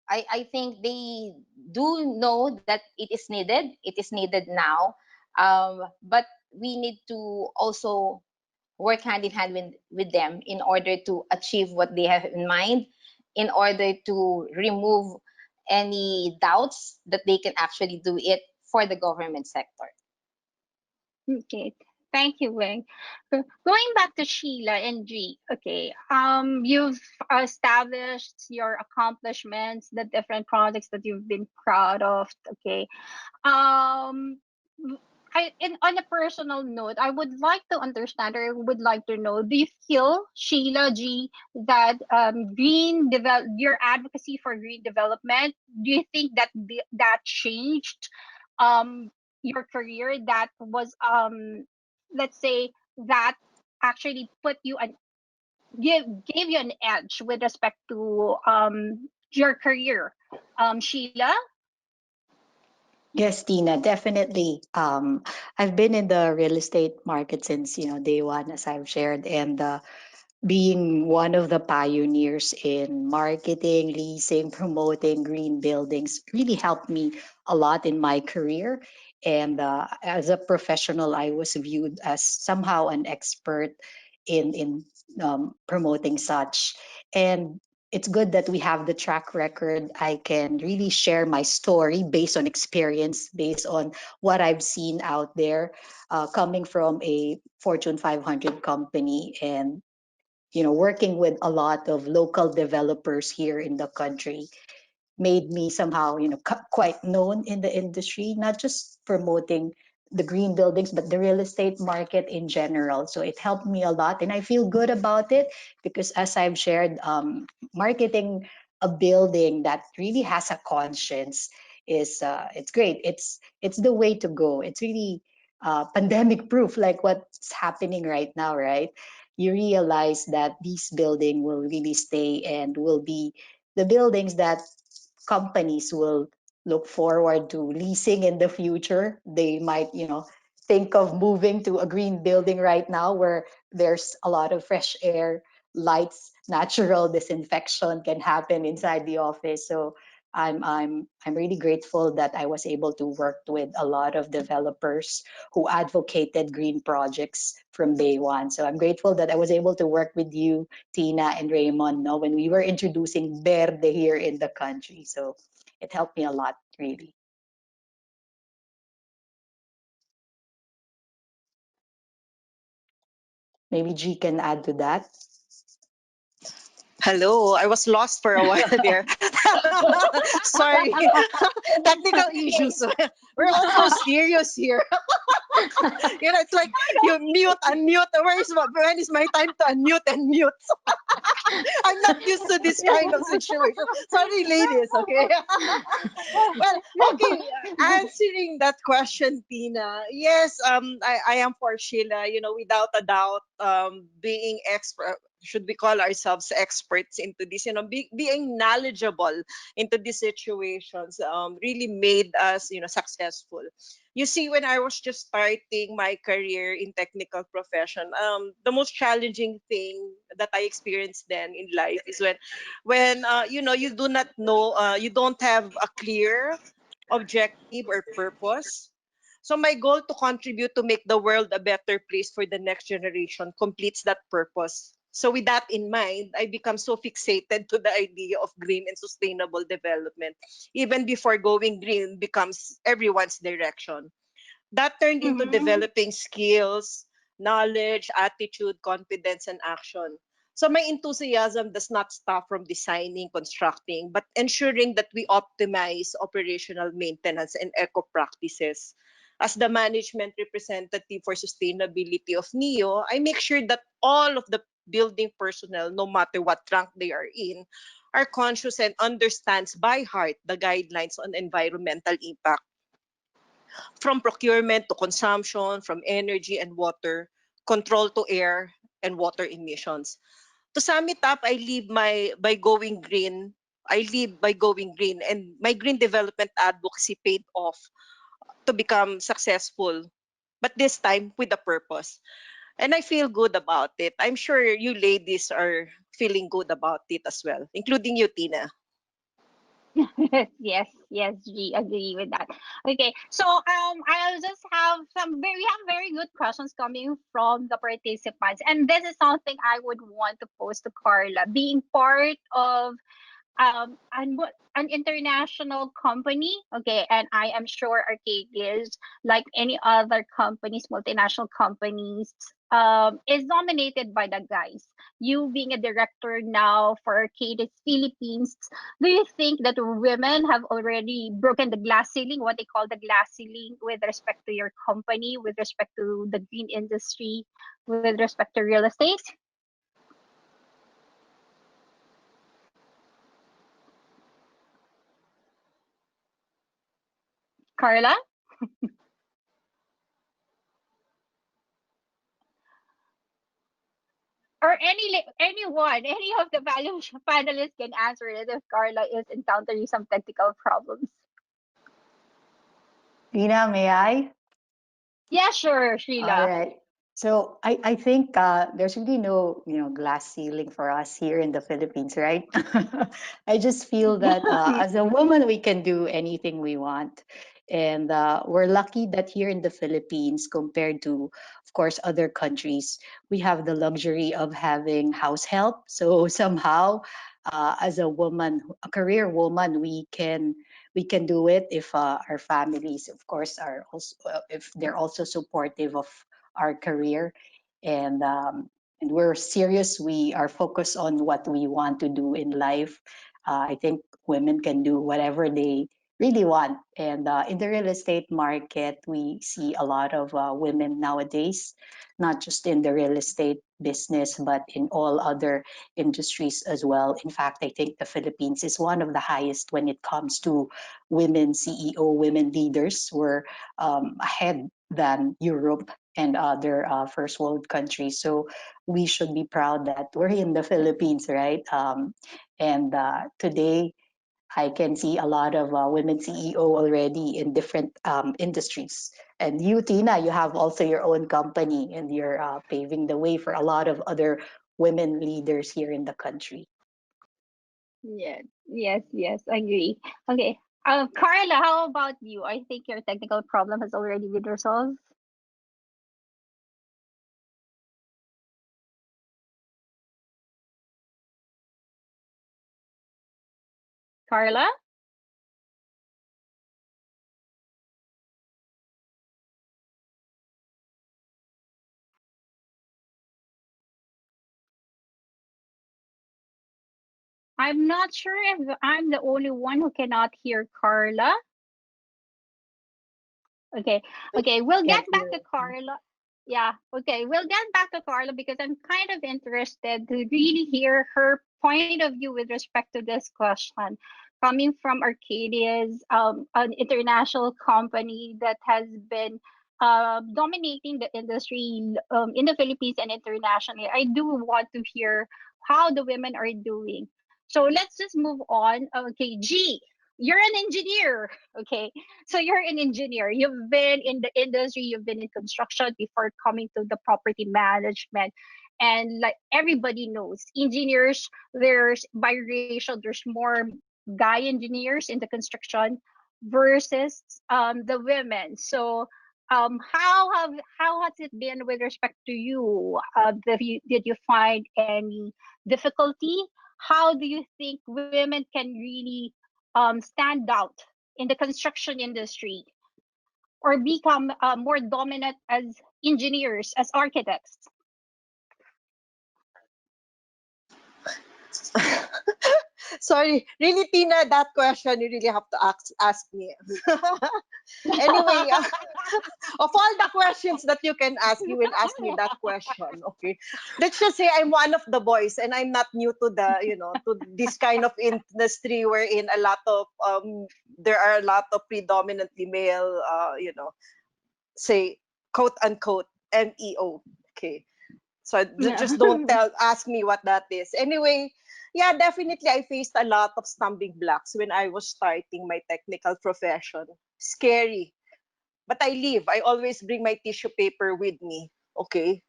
[SPEAKER 4] I think they do know that it is needed. It is needed now. But we need to also work hand in hand with them in order to achieve what they have in mind, in order to remove any doubts that they can actually do it for the government sector.
[SPEAKER 3] Okay, thank you, Wing. Going back to Sheila and G. Okay, you've established your accomplishments, the different projects that you've been proud of. Okay, um, on a personal note, I would like to understand, or I would like to know, do you feel, Sheila G, that your advocacy for green development, do you think that that changed um your career? That was let's say that actually put you an gave you an edge with respect to your career, Sheila?
[SPEAKER 7] Yes, Tina, definitely. I've been in the real estate market since day one, as I've shared, and being one of the pioneers in marketing, leasing, promoting green buildings really helped me a lot in my career. And as a professional, I was viewed as somehow an expert in promoting such. And it's good that we have the track record. I can really share my story based on experience, based on what I've seen out there, coming from a Fortune 500 company and working with a lot of local developers here in the country made me somehow, quite known in the industry, not just promoting the green buildings, but the real estate market in general. So it helped me a lot, and I feel good about it because, as I've shared, marketing a building that really has a conscience is it's great. It's the way to go. It's really pandemic proof, like what's happening right now, right? You realize that these building will really stay and will be the buildings that companies will look forward to leasing in the future. They might, think of moving to a green building right now where there's a lot of fresh air, lights, natural disinfection can happen inside the office. So I'm really grateful that I was able to work with a lot of developers who advocated green projects from day one. So I'm grateful that I was able to work with you, Tina and Raymond, no, when we were introducing Verde here in the country. So it helped me a lot, really. Maybe G can add to that.
[SPEAKER 6] Hello, I was lost for a while there. Sorry. Technical issues. We're all so serious here. It's like you mute, unmute. When is my time to unmute and mute? I'm not used to this kind of situation. Sorry, ladies. Okay. Well, okay. Answering that question, Tina. Yes, I am for Sheila. Without a doubt, being expert. Should we call ourselves experts into this? Being knowledgeable into these situations really made us, successful. You see, when I was just starting my career in technical profession, the most challenging thing that I experienced then in life is when you do not know, you don't have a clear objective or purpose. So my goal to contribute to make the world a better place for the next generation completes that purpose. So with that in mind, I become so fixated to the idea of green and sustainable development, even before going green becomes everyone's direction. That turned into
[SPEAKER 3] Mm-hmm.
[SPEAKER 6] developing skills, knowledge, attitude, confidence, and action. So my enthusiasm does not stop from designing, constructing, but ensuring that we optimize operational maintenance and eco practices. As the management representative for sustainability of NEO, I make sure that all of the building personnel, no matter what rank they are in, are conscious and understands by heart the guidelines on environmental impact, from procurement to consumption, from energy and water, control to air and water emissions. To sum it up, I live by going green. I live by going green, and my green development advocacy paid off to become successful, but this time with a purpose. And I feel good about it. I'm sure you ladies are feeling good about it as well, including you, Tina.
[SPEAKER 3] Yes, yes, G, agree with that. Okay, so I'll just have we have very good questions coming from the participants, and this is something I would want to pose to Carla. Being part of an international company, okay, and I am sure Arcade is like any other companies, multinational companies. is dominated by the guys. You being a director now for Arcades Philippines, do you think that women have already broken the glass ceiling, what they call the glass ceiling, with respect to your company, with respect to the green industry, with respect to real estate? Carla? Or anyone, any of the panelists can answer it if Carla is encountering some technical problems.
[SPEAKER 7] Tina, may I?
[SPEAKER 3] Yeah, sure,
[SPEAKER 7] All
[SPEAKER 3] Sheila.
[SPEAKER 7] right. So I think there's really no glass ceiling for us here in the Philippines, right? I just feel that as a woman we can do anything we want, and we're lucky that here in the Philippines, compared to, of course, other countries, we have the luxury of having house help. So somehow, as a woman, a career woman, we can do it if our families, of course, are also if they're also supportive of our career, and and we're serious. We are focused on what we want to do in life. I think women can do whatever they really want, and in the real estate market, we see a lot of women nowadays, not just in the real estate business, but in all other industries as well. In fact, I think the Philippines is one of the highest when it comes to women CEO, women leaders. We're ahead than Europe and other first world countries. So we should be proud that we're in the Philippines, right? And today, I can see a lot of women CEO already in different industries. And you, Tina, you have also your own company, and you're paving the way for a lot of other women leaders here in the country.
[SPEAKER 3] Yes, yes, yes, agree. Okay. Carla, how about you? I think your technical problem has already been resolved. Carla? I'm not sure if I'm the only one who cannot hear Carla. Okay. Okay.
[SPEAKER 6] I
[SPEAKER 3] We'll get
[SPEAKER 6] can't
[SPEAKER 3] back
[SPEAKER 6] hear.
[SPEAKER 3] to Carla. Yeah. Okay. We'll get back to Carla because I'm kind of interested to really hear her point of view with respect to this question. Coming from Arcadia's, an international company that has been dominating the industry in the Philippines and internationally, I do want to hear how the women are doing. So let's just move on. Okay, G, you're an engineer. Okay, so you're an engineer. You've been in the industry, you've been in construction before coming to the property management. And like everybody knows, engineers, there's biracial, there's more guy engineers in the construction versus the women. So how has it been with respect to you? Did you find any difficulty? How do you think women can really stand out in the construction industry or become more dominant as engineers, as architects?
[SPEAKER 6] Sorry, really, Tina, that question you really have to ask me. Anyway, of all the questions that you can ask, you will ask me that question. Okay, let's just say I'm one of the boys, and I'm not new to the to this kind of industry wherein a lot of there are a lot of predominantly male say quote unquote MEO. Okay, so just don't ask me what that is. Anyway, yeah, definitely I faced a lot of stumbling blocks when I was starting my technical profession. Scary. But I live. I always bring my tissue paper with me. Okay.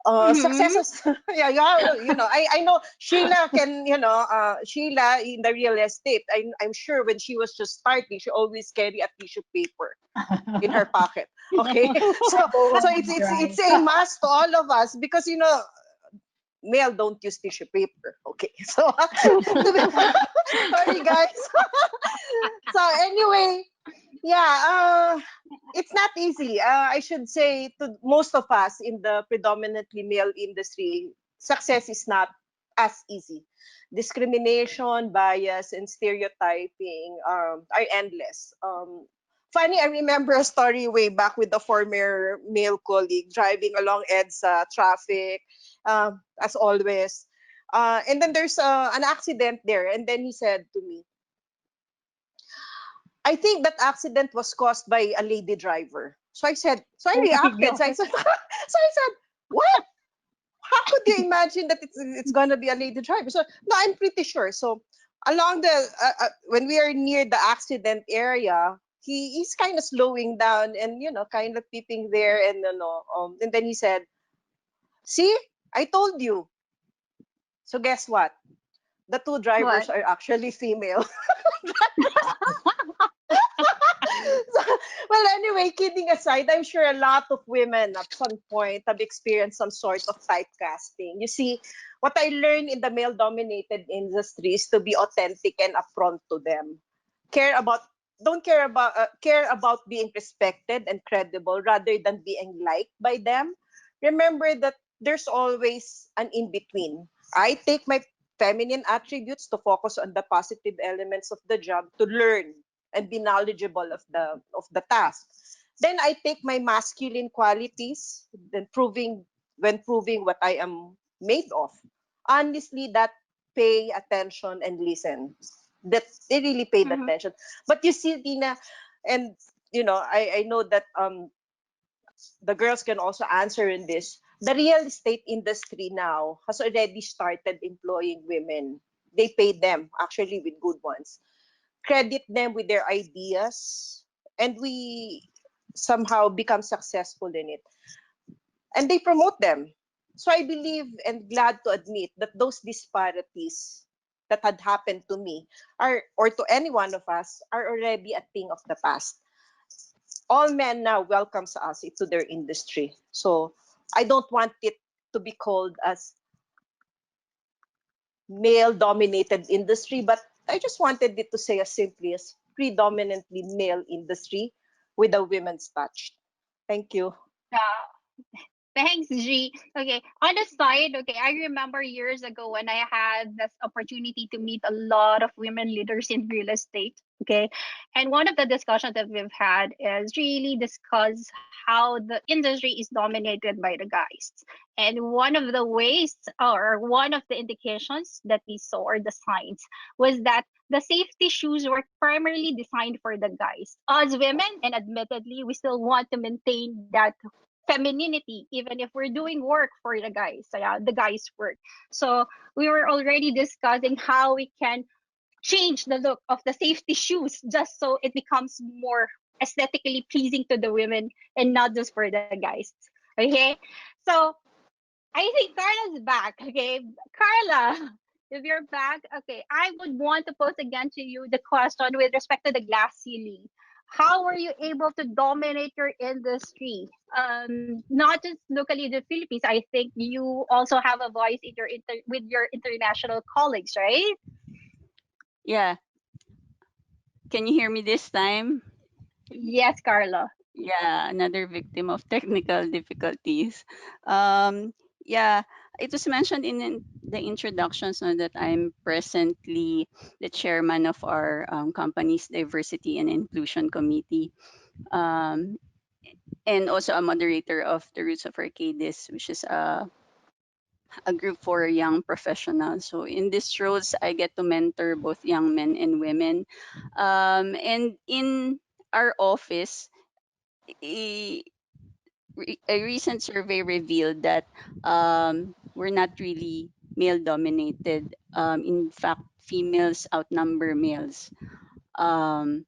[SPEAKER 3] Mhm.
[SPEAKER 6] Successes. Yeah, yeah, I know Sheila can, Sheila in the real estate. I'm sure when she was just starting, she always carry a tissue paper in her pocket. Okay. So
[SPEAKER 7] Oh,
[SPEAKER 6] so it's
[SPEAKER 7] that's
[SPEAKER 6] it's
[SPEAKER 7] right.
[SPEAKER 6] it's a must to all of us because male don't use tissue paper. Okay. So sorry guys. So anyway, Yeah, it's not easy. I should say to most of us in the predominantly male industry, success is not as easy. Discrimination, bias, and stereotyping are endless. Funny, I remember a story way back with a former male colleague driving along EDSA traffic, as always. And then there's an accident there, and then he said to me, I think that accident was caused by a lady driver. So I
[SPEAKER 3] Oh my
[SPEAKER 6] reacted.
[SPEAKER 3] God.
[SPEAKER 6] So I said, what? How could you imagine that it's gonna be a lady driver? So no, I'm pretty sure. So along the when we are near the accident area, he's kind of slowing down and kind of peeping there and then he said, "See, I told you." So guess what? The two drivers
[SPEAKER 3] What?
[SPEAKER 6] are actually female. So, well, anyway, kidding aside, I'm sure a lot of women at some point have experienced some sort of typecasting. You see, what I learned in the male dominated industry is to be authentic and upfront to them. Care about don't care about being respected and credible rather than being liked by them. Remember that there's always an in between. I take my feminine attributes to focus on the positive elements of the job to learn and be knowledgeable of the task. Then I take my masculine qualities, when proving what I am made of. Honestly, that pay attention and listen. That they really paid
[SPEAKER 3] Mhm.
[SPEAKER 6] attention. But you see, Tina, and I know that the girls can also answer in this. The real estate industry now has already started employing women. They pay them actually with good ones, credit them with their ideas, and we somehow become successful in it. And they promote them. So I believe and glad to admit that those disparities that had happened to me are or to any one of us are already a thing of the past. All men now welcomes us into their industry. So I don't want it to be called as male dominated industry, but I just wanted it to say as simply as predominantly male industry with a women's touch. Thank you.
[SPEAKER 3] Yeah. Thanks, G. Okay, on the side, okay, I remember years ago when I had this opportunity to meet a lot of women leaders in real estate. Okay, and one of the discussions that we've had is really discuss how the industry is dominated by the guys. And one of the ways or one of the indications that we saw or the signs was that the safety shoes were primarily designed for the guys. As women, and admittedly, we still want to maintain that femininity even if we're doing work for the guys, yeah, the guys work. So we were already discussing how we can change the look of the safety shoes just so it becomes more aesthetically pleasing to the women and not just for the guys. Okay, so I think Carla's back. Okay, Carla, if you're back, okay, I would want to pose again to you the question with respect to the glass ceiling. How were you able to dominate your industry? Not just locally in the Philippines. I think you also have a voice in your with your international colleagues, right?
[SPEAKER 5] Yeah. Can you hear me this time?
[SPEAKER 3] Yes, Carla.
[SPEAKER 5] Yeah, another victim of technical difficulties. Um, yeah, it was mentioned in the introductions that I'm presently the chairman of our company's diversity and inclusion committee, um, and also a moderator of the Roots of Arcadis, which is a group for young professionals. So in these roles, I get to mentor both young men and women. And in our office, a, a recent survey revealed that we're not really male dominated. In fact, females outnumber males. Um,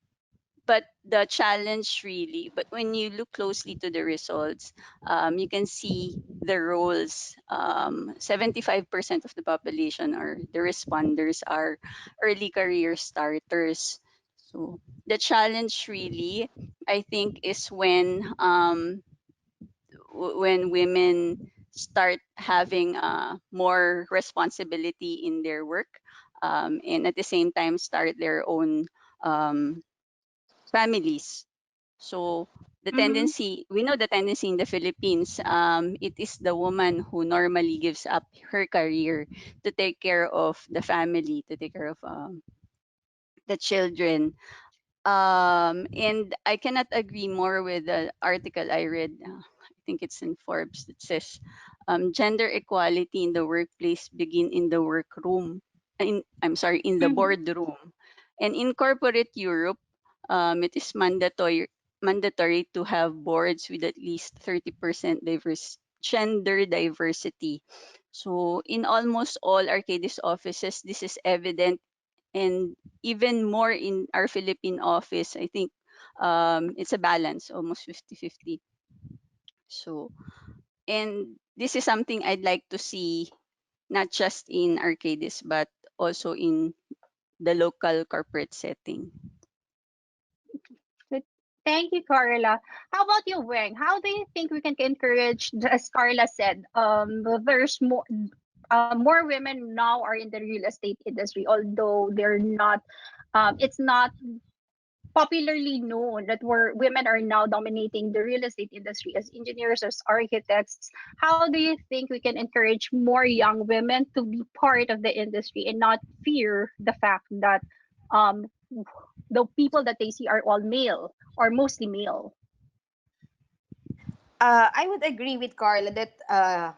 [SPEAKER 5] but the challenge really, but when you look closely to the results, you can see the roles. 75% of the population or the responders are early career starters. So the challenge really, I think, is when women start having more responsibility in their work, and at the same time start their own um, families. So the
[SPEAKER 3] Mm-hmm.
[SPEAKER 5] tendency, we know the tendency in the Philippines, it is the woman who normally gives up her career to take care of the family, to take care of the children. And I cannot agree more with the article I read. I think it's in Forbes that says gender equality in the workplace begin in the workroom. In the
[SPEAKER 3] Mm-hmm.
[SPEAKER 5] boardroom. And in corporate Europe, it is mandatory to have boards with at least 30% gender diversity. So in almost all Arcadis offices, this is evident, and even more in our Philippine office, I think it's a balance, almost 50-50. So, and this is something I'd like to see not just in Arcadis, but also in the local corporate setting.
[SPEAKER 3] Good. Thank you, Carla. How about you, Weng? How do you think we can encourage, as Carla said, there's more women now are in the real estate industry, although they're not, it's not popularly known that women are now dominating the real estate industry as engineers, as architects. How do you think we can encourage more young women to be part of the industry and not fear the fact that um, the people that they see are all male or mostly male?
[SPEAKER 4] I would agree with Carla that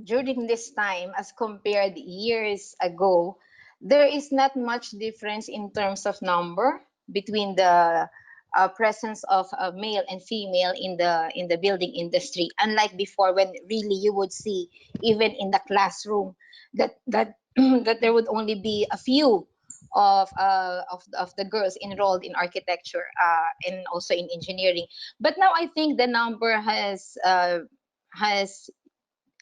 [SPEAKER 4] during this time, as compared years ago, there is not much difference in terms of number between the presence of male and female in the building industry. Unlike before, when really you would see even in the classroom that that there would only be a few of the girls enrolled in architecture and also in engineering. But now I think the number has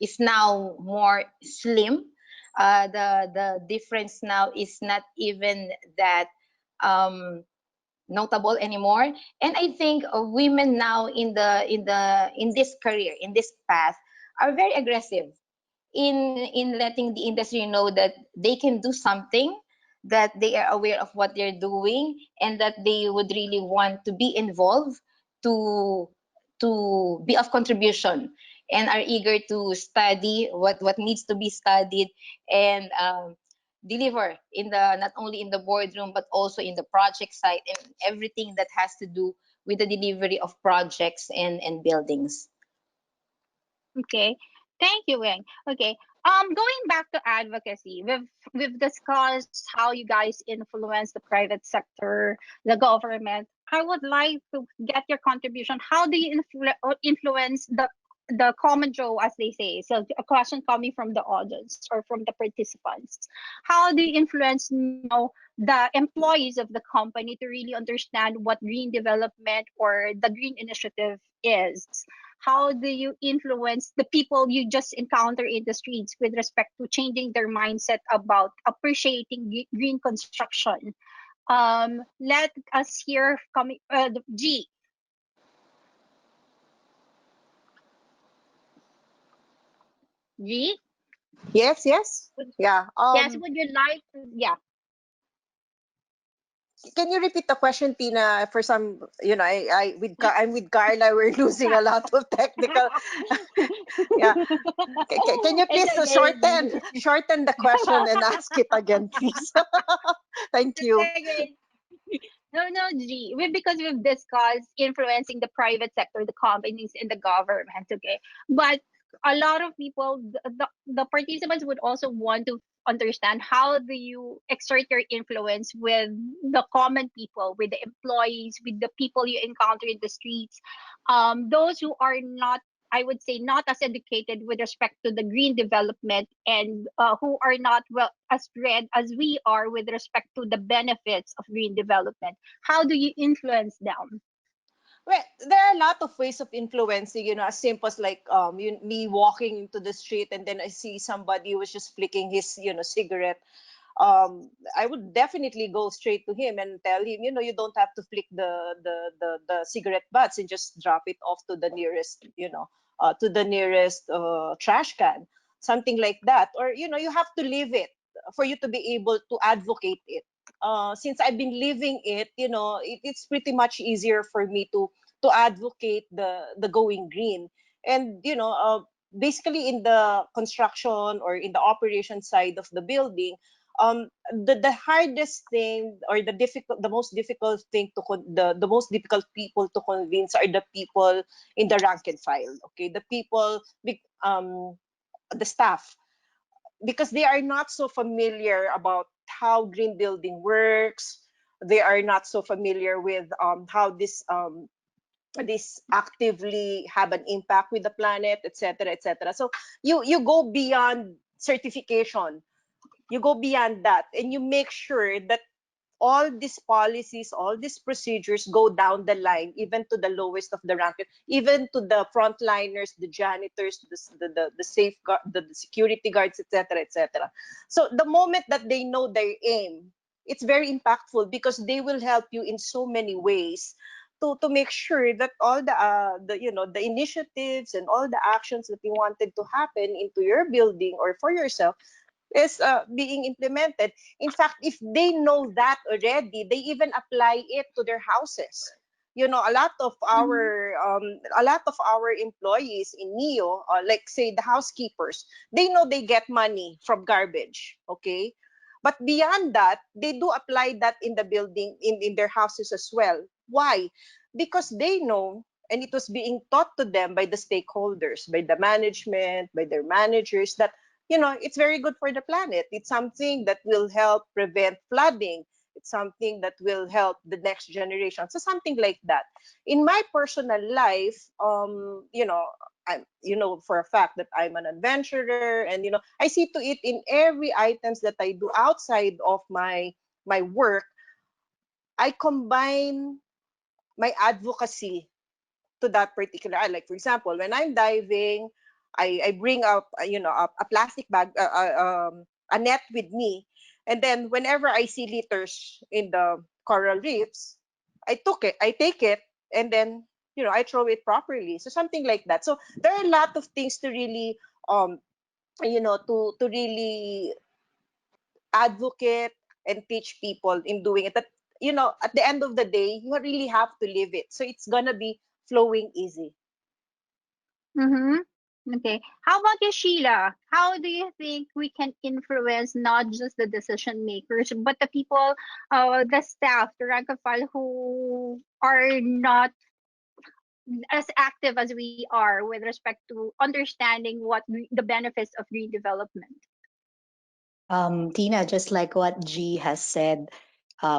[SPEAKER 4] is now more slim. The difference now is not even that um, notable anymore. And I think women now in this career, in this path, are very aggressive in letting the industry know that they can do something, that they are aware of what they're doing, and that they would really want to be involved to be of contribution, and are eager to study what needs to be studied, and deliver in the not only in the boardroom but also in the project site and everything that has to do with the delivery of projects and buildings.
[SPEAKER 3] Okay. Thank you, Wing. Okay. Going back to advocacy, we've discussed how you guys influence the private sector, the government. I would like to get your contribution. How do you influence the common Joe, as they say? So a question coming from the audience or from the participants. How do you influence now the employees of the company to really understand what green development or the green initiative is? How do you influence the people you just encounter in the streets with respect to changing their mindset about appreciating green construction? Let us hear coming. G. G.
[SPEAKER 6] Yes, yes. Yeah.
[SPEAKER 3] Yes. Would you like to? Yeah.
[SPEAKER 6] Can you repeat the question, Tina? For some, I'm with Carla. We're losing a lot of technical. Yeah. Can you
[SPEAKER 3] It's
[SPEAKER 6] please
[SPEAKER 3] okay.
[SPEAKER 6] shorten the question and ask it again, please? Thank
[SPEAKER 3] It's
[SPEAKER 6] you.
[SPEAKER 3] okay. No, no, G. Because we've discussed influencing the private sector, the companies, and the government. Okay, but a lot of people, the participants would also want to understand how do you exert your influence with the common people, with the employees, with the people you encounter in the streets, those who are not, I would say, not as educated with respect to the green development, and who are not well as read as we are with respect to the benefits of green development. How do you influence them?
[SPEAKER 6] Well, there are a lot of ways of influencing, as simple as like me walking into the street and then I see somebody who was just flicking his, cigarette. I would definitely go straight to him and tell him, you don't have to flick the cigarette butts, and just drop it off to the nearest, trash can, something like that. Or, you have to leave it for you to be able to advocate it. since I've been living it, it's pretty much easier for me to advocate the going green. And basically in the construction or in the operation side of the building, the hardest thing, or the most difficult thing the most difficult people to convince are the people in the rank and file. Okay, the people, the staff, because they are not so familiar about how green building works. They are not so familiar with how this actively have an impact with the planet, etc., etc. So you go beyond certification, you go beyond that, and you make sure that all these policies, all these procedures go down the line, even to the lowest of the rank, even to the frontliners, the janitors, the safeguard, the security guards, etc., etc. So the moment that they know their aim, it's very impactful, because they will help you in so many ways to make sure that all the initiatives and all the actions that you wanted to happen into your building or for yourself is being implemented. In fact, if they know that already, they even apply it to their houses.
[SPEAKER 3] Mhm.
[SPEAKER 6] A lot of our employees in Neo, like say the housekeepers, they know they get money from garbage. Okay, but beyond that, they do apply that in the building, in their houses as well. Why? Because they know, and it was being taught to them by the stakeholders, by the management, by their managers, that it's very good for the planet. It's something that will help prevent flooding. It's something that will help the next generation. So something like that. In my personal life, I'm, for a fact that I'm an adventurer, and I see to it in every items that I do outside of my work. I combine my advocacy to that particular, like for example, when I'm diving, I bring up a plastic bag, a net with me, and then whenever I see litters in the coral reefs, I take it, and then I throw it properly. So something like that. So there are a lot of things to really to really advocate and teach people in doing it, that at the end of the day, you really have to live it, so it's gonna be flowing easy.
[SPEAKER 3] Mm-hmm. Okay. How about you, Sheila? How do you think we can influence not just the decision makers, but the people, the staff, the rank and file who are not as active as we are with respect to understanding the benefits of green development?
[SPEAKER 7] Tina, just like what G has said,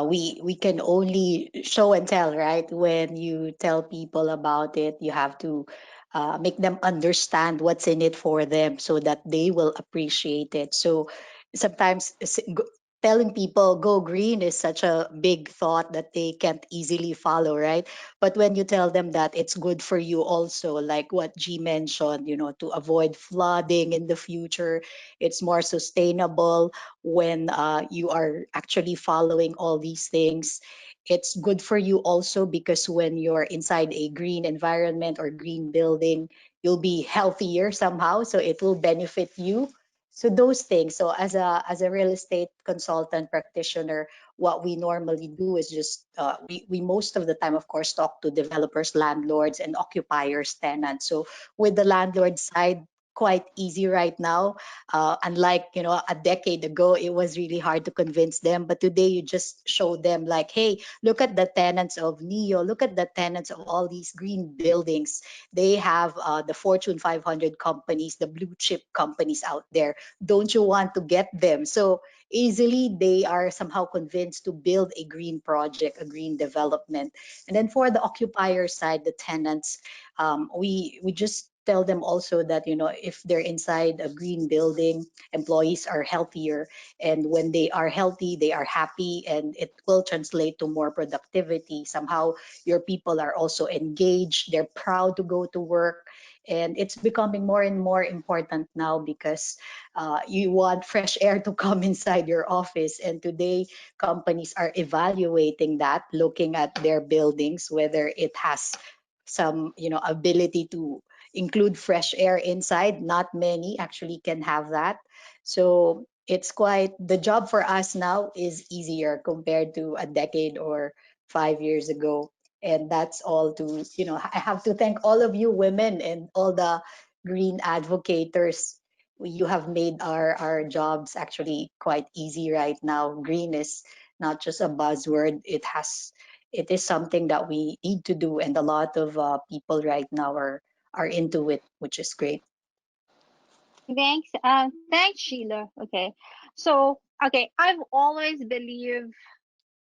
[SPEAKER 7] we can only show and tell, right? When you tell people about it, you have to make them understand what's in it for them so that they will appreciate it. So sometimes telling people go green is such a big thought that they can't easily follow, right? But when you tell them that it's good for you also, like what G mentioned, to avoid flooding in the future, it's more sustainable when you are actually following all these things. It's good for you also because when you're inside a green environment or green building, you'll be healthier somehow. So it will benefit you. So those things. So as a real estate consultant practitioner, what we normally do is just we most of the time, of course, talk to developers, landlords, and occupiers, tenants. So with the landlord side, quite easy right now. Unlike a decade ago, it was really hard to convince them. But today, you just show them like, hey, look at the tenants of Neo. Look at the tenants of all these green buildings. They have the Fortune 500 companies, the blue chip companies out there. Don't you want to get them? So easily they are somehow convinced to build a green project, a green development. And then for the occupier side, the tenants, we just tell them also that if they're inside a green building, employees are healthier, and when they are healthy, they are happy, and it will translate to more productivity. Somehow your people are also engaged, they're proud to go to work, and it's becoming more and more important now because you want fresh air to come inside your office. And today companies are evaluating that, looking at their buildings, whether it has some ability to include fresh air inside. Not many actually can have that. So it's quite the job for us now is easier compared to a decade or 5 years ago. And that's all to, I have to thank all of you women and all the green advocators. You have made our jobs actually quite easy right now. Green is not just a buzzword. It is something that we need to do, and a lot of people right now are into it, which is great.
[SPEAKER 3] Thanks. Thanks, Sheila. Okay. So, okay, I've always believed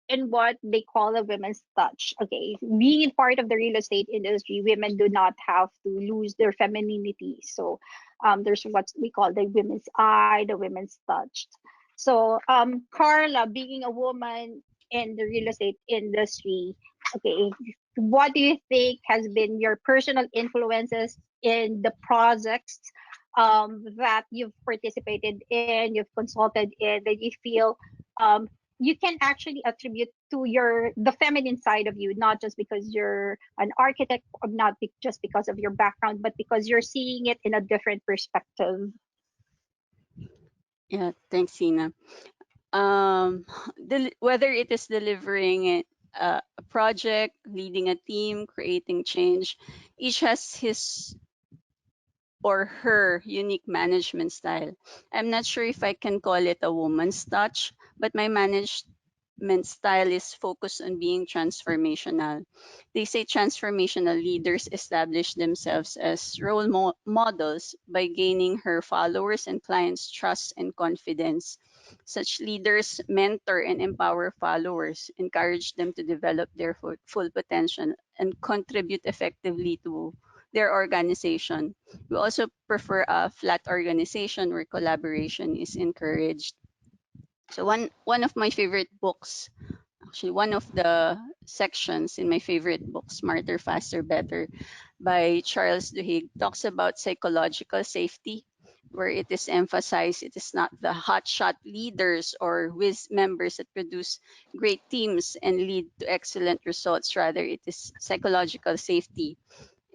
[SPEAKER 3] in what they call a women's touch. Okay, being part of the real estate industry, women do not have to lose their femininity. So, there's what we call the women's eye, the women's touch. So, Carla, being a woman in the real estate industry, okay, what do you think has been your personal influences in the projects that you've participated in, you've consulted in, that you feel um, you can actually attribute to the feminine side of you, not just because you're an architect, or not just because of your background, but because you're seeing it in a different perspective.
[SPEAKER 5] Yeah, thanks, Sina. Whether it is delivering a project, leading a team, creating change, each has his or her unique management style. I'm not sure if I can call it a woman's touch, but my management style is focused on being transformational. They say transformational leaders establish themselves as role models by gaining her followers and clients' trust and confidence. Such leaders mentor and empower followers, encourage them to develop their full potential, and contribute effectively to their organization. We also prefer a flat organization where collaboration is encouraged. So one of my favorite books, actually one of the sections in my favorite book, Smarter, Faster, Better, by Charles Duhigg, talks about psychological safety, where it is emphasized it is not the hotshot leaders or whiz members that produce great teams and lead to excellent results. Rather, it is psychological safety,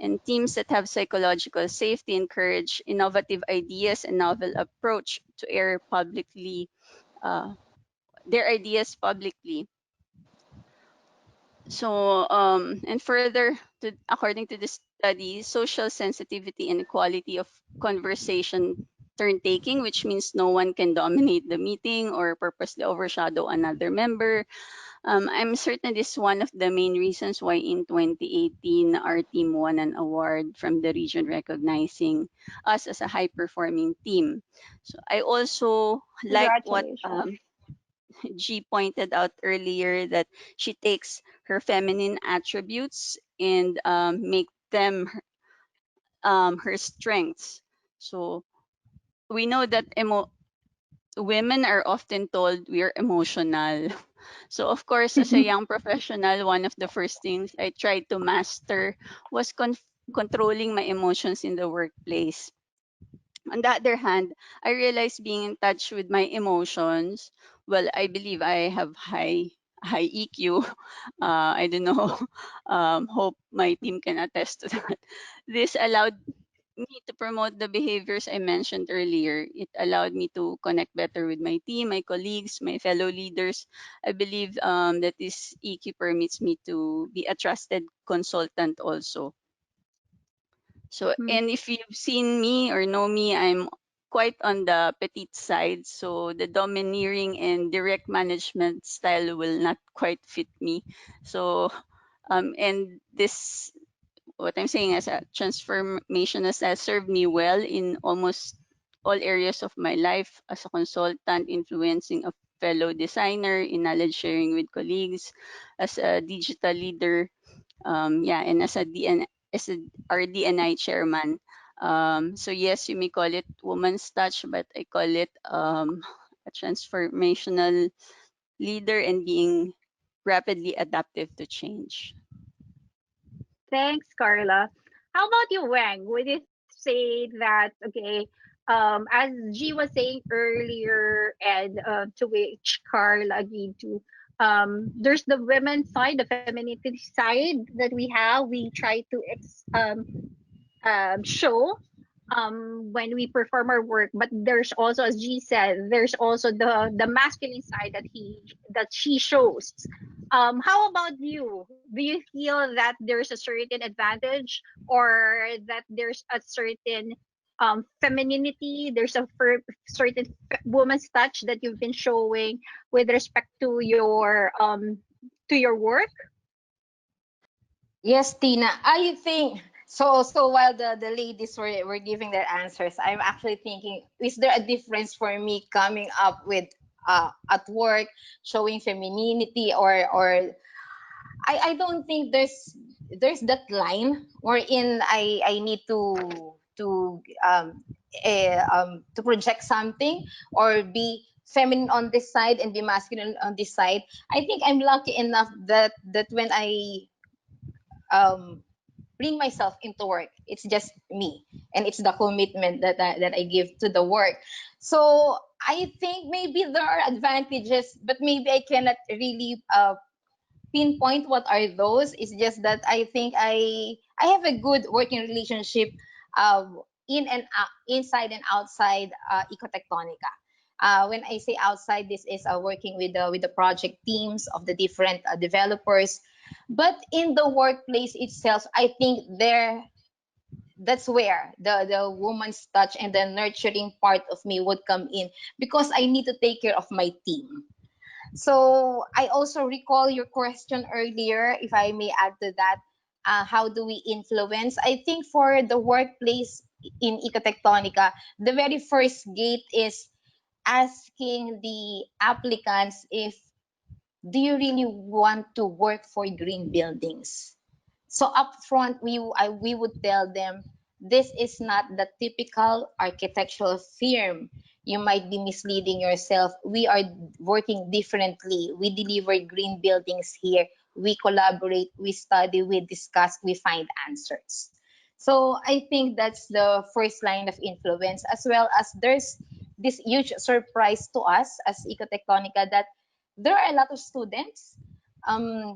[SPEAKER 5] and teams that have psychological safety encourage innovative ideas and novel approach to air publicly their ideas publicly. So, and further, according to the study, social sensitivity and quality of conversation turn taking, which means no one can dominate the meeting or purposely overshadow another member. I'm certain this is one of the main reasons why in 2018 our team won an award from the region recognizing us as a high performing team. So I also like what
[SPEAKER 3] Congratulations.
[SPEAKER 5] G pointed out earlier, that she takes her feminine attributes and make them her strengths. So we know that women are often told we are emotional. So of course, as a young professional, one of the first things I tried to master was controlling my emotions in the workplace. On the other hand, I realized being in touch with my emotions, well, I believe I have high EQ. I don't know. Hope my team can attest to that. This allowed me to promote the behaviors I mentioned earlier. It allowed me to connect better with my team, my colleagues, my fellow leaders. I believe that this EQ permits me to be a trusted consultant also. So,
[SPEAKER 3] Hmm.
[SPEAKER 5] and if you've seen me or know me, I'm quite on the petite side. So the domineering and direct management style will not quite fit me. So, and this, what I'm saying as a transformationist, has served me well in almost all areas of my life as a consultant, influencing a fellow designer, in knowledge sharing with colleagues, as a digital leader, yeah, and as a our DNI chairman. So yes, you may call it woman's touch, but I call it a transformational leader and being rapidly adaptive to change.
[SPEAKER 3] Thanks, Carla. How about you, Wang? Would you say that, okay, as G was saying earlier, and to which Carla agreed to, there's the women's side, the femininity side that we have. We try to show. when we perform our work, but there's also, as G said, there's also the masculine side that she shows. How about you? Do you feel that there's a certain advantage, or that there's a certain femininity, there's a certain woman's touch that you've been showing with respect to your work?
[SPEAKER 4] Yes, Tina. I think so. So while the ladies were giving their answers, I'm actually thinking, is there a difference for me coming up with at work showing femininity, or I don't think there's that line wherein I need to project something or be feminine on this side and be masculine on this side. I think I'm lucky enough that when I um bring myself into work, it's just me, and it's the commitment that I give to the work. So I think maybe there are advantages, but maybe I cannot really pinpoint what are those. It's just that I think I have a good working relationship, in and out, inside and outside Ecotectonica. When I say outside, this is working with the project teams of the different developers. But in the workplace itself, I think that's where the woman's touch and the nurturing part of me would come in, because I need to take care of my team. So I also recall your question earlier, if I may add to that. How do we influence? I think for the workplace in Ecotectonica, the very first gate is asking the applicants if, do you really want to work for green buildings? So upfront, we would tell them, this is not the typical architectural firm. You might be misleading yourself. We are working differently. We deliver green buildings here. We collaborate, we study, we discuss, we find answers. So I think that's the first line of influence, as well as there's this huge surprise to us as Ecotectonica that there are a lot of students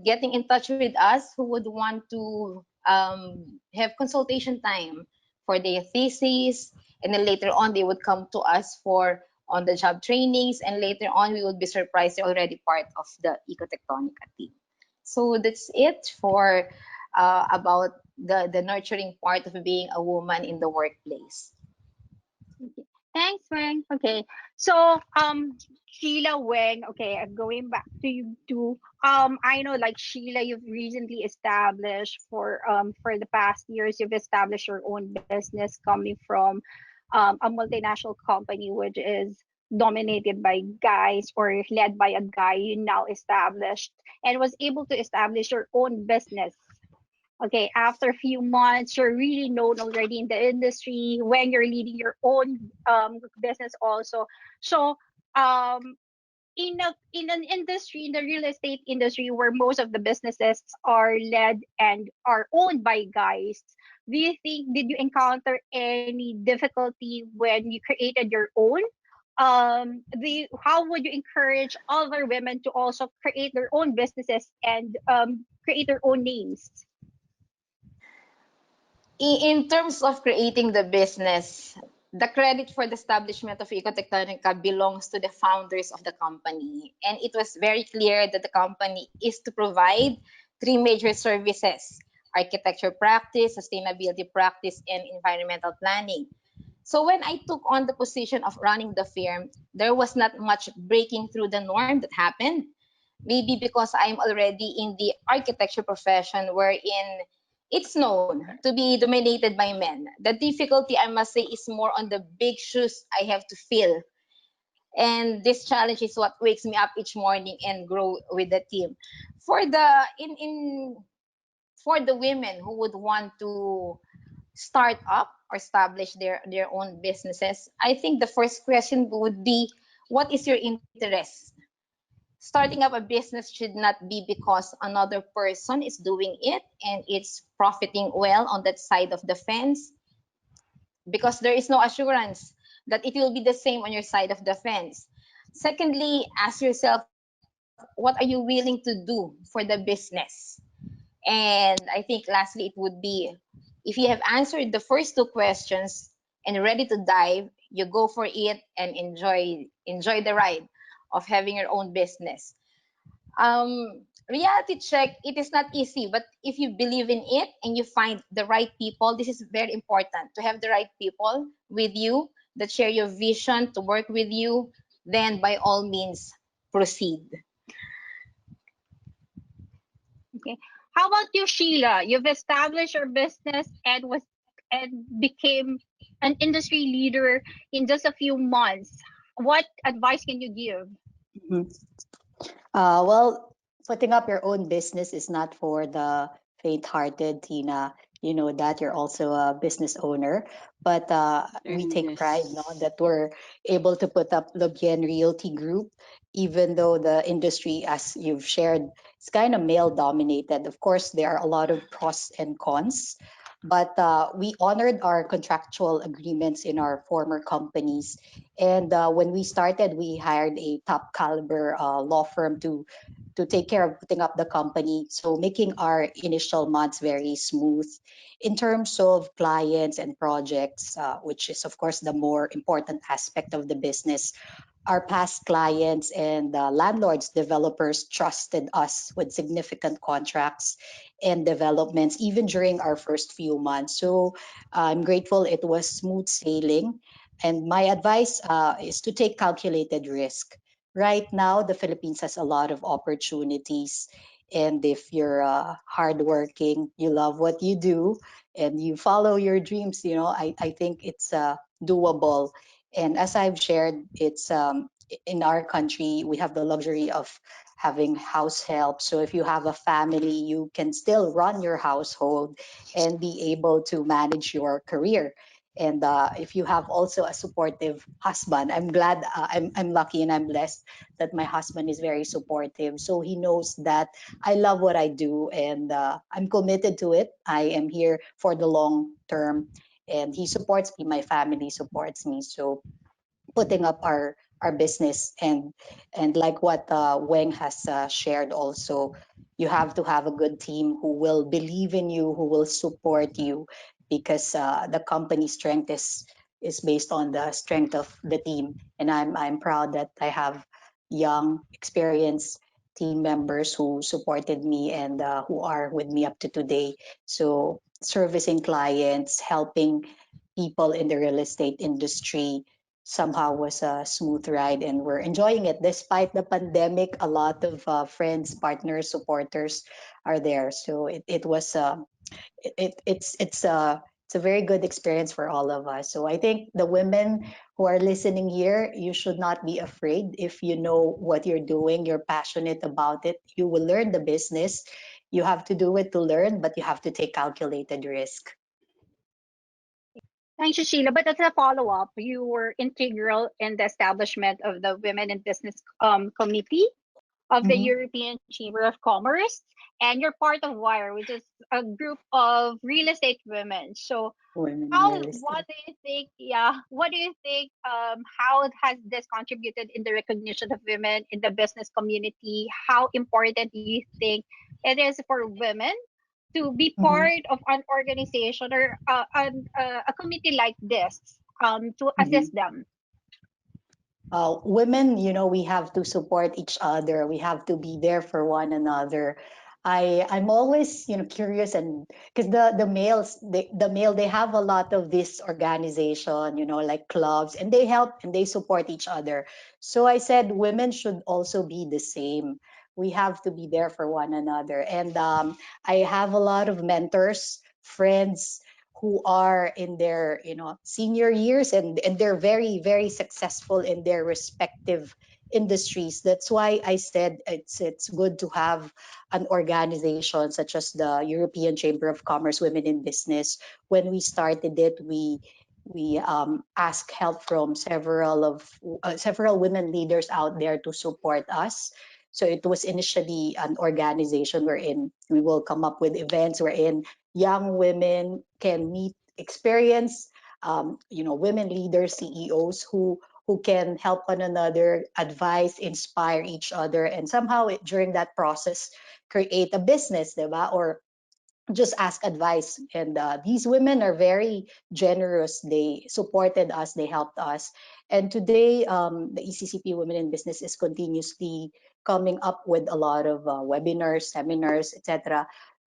[SPEAKER 4] getting in touch with us who would want to have consultation time for their thesis, and then later on they would come to us for on the job trainings, and later on we would be surprised they're already part of the Ecotectonica team. So that's it for about the nurturing part of being a woman in the workplace.
[SPEAKER 3] Okay. Thanks, Weng. Okay. So, Sheila, Weng, okay, I'm going back to you too. I know, like, Sheila, you've recently established for the past years, you've established your own business coming from a multinational company which is dominated by guys or led by a guy. You now established and was able to establish your own business. Okay, after a few months, you're really known already in the industry when you're leading your own business also. So, um, in an industry, in the real estate industry, where most of the businesses are led and are owned by guys, do you think, did you encounter any difficulty when you created your own? How would you encourage other women to also create their own businesses and create their own names?
[SPEAKER 4] In terms of creating the business, the credit for the establishment of Ecotectonica belongs to the founders of the company. And it was very clear that the company is to provide three major services: architecture practice, sustainability practice, and environmental planning. So when I took on the position of running the firm, there was not much breaking through the norm that happened. Maybe because I'm already in the architecture profession, wherein it's known to be dominated by men. The difficulty, I must say, is more on the big shoes I have to fill. And this challenge is what wakes me up each morning and grow with the team. For the in for the women who would want to start up or establish their own businesses, I think the first question would be, what is your interest? Starting up a business should not be because another person is doing it and it's profiting well on that side of the fence, because there is no assurance that it will be the same on your side of the fence. Secondly, ask yourself, what are you willing to do for the business? And I think lastly, it would be, if you have answered the first two questions, and ready to dive, you go for it and enjoy the ride of having your own business. Reality check, it is not easy, but if you believe in it and you find the right people, this is very important to have the right people with you that share your vision to work with you, then by all means proceed.
[SPEAKER 3] Okay. How about you, Sheila? You've established your business and became an industry leader in just a few months. What advice can you give?
[SPEAKER 7] Mhm. Well, putting up your own business is not for the faint-hearted, Tina. You know that you're also a business owner, but we take pride, no,
[SPEAKER 5] Yes.
[SPEAKER 7] that we're able to put up the Bien Realty Group, even though the industry, as you've shared, is kind of male-dominated. Of course, there are a lot of pros and cons, but we honored our contractual agreements in our former companies, and when we started, we hired a top caliber law firm to take care of putting up the company. So making our initial months very smooth in terms of clients and projects, which is of course the more important aspect of the business. Our past clients and landlords, developers trusted us with significant contracts and developments, even during our first few months. So I'm grateful it was smooth sailing. And my advice is to take calculated risk. Right now, the Philippines has a lot of opportunities. And if you're hardworking, you love what you do, and you follow your dreams, I think it's doable. And as I've shared, it's in our country, we have the luxury of having house help. So if you have a family, you can still run your household and be able to manage your career. And if you have also a supportive husband, I'm glad, I'm lucky and I'm blessed that my husband is very supportive. So he knows that I love what I do, and I'm committed to it. I am here for the long term, and he supports me. My family supports me. So putting up our business, and like what Weng has shared also, you have to have a good team who will believe in you, who will support you, because the company strength is based on the strength of the team. And I'm proud that I have young experienced team members who supported me and who are with me up to today. So servicing clients, helping people in the real estate industry somehow was a smooth ride, and we're enjoying it despite the pandemic. A lot of friends, partners, supporters are there, so it was it's a very good experience for all of us. So I think the women who are listening here, you should not be afraid. If you know what you're doing, you're passionate about it, you will learn the business. You have to do it to learn, but you have to take calculated risk.
[SPEAKER 3] Thanks, Sheila. But as a follow up, you were integral in the establishment of the Women in Business Committee of the
[SPEAKER 7] Mhm.
[SPEAKER 3] European Chamber of Commerce, and you're part of WIRE, which is a group of real estate women. So,
[SPEAKER 7] Women in real
[SPEAKER 3] what
[SPEAKER 7] estate.
[SPEAKER 3] do you think? Yeah, what do you think? How has this contributed in the recognition of women in the business community? How important do you think it is for women to be
[SPEAKER 7] Mhm.
[SPEAKER 3] part of an organization or a committee like this to
[SPEAKER 7] Mhm.
[SPEAKER 3] assist them?
[SPEAKER 7] Women, we have to support each other. We have to be there for one another. I'm always, curious, and because the males, they have a lot of this organization, like clubs, and they help and they support each other. So I said women should also be the same. We have to be there for one another. And I have a lot of mentors, friends who are in their senior years, and they're very very successful in their respective industries. That's why I said it's good to have an organization such as the European Chamber of Commerce Women in Business. When we started it, we asked help from several women leaders out there to support us. So it was initially an organization wherein we will come up with events wherein young women can meet experience, women leaders, CEOs who can help one another, advise, inspire each other, and somehow during that process create a business, diba? Or just ask advice. And these women are very generous. They supported us, they helped us. And today, the ECCP Women in Business is continuously coming up with a lot of webinars, seminars, etc.,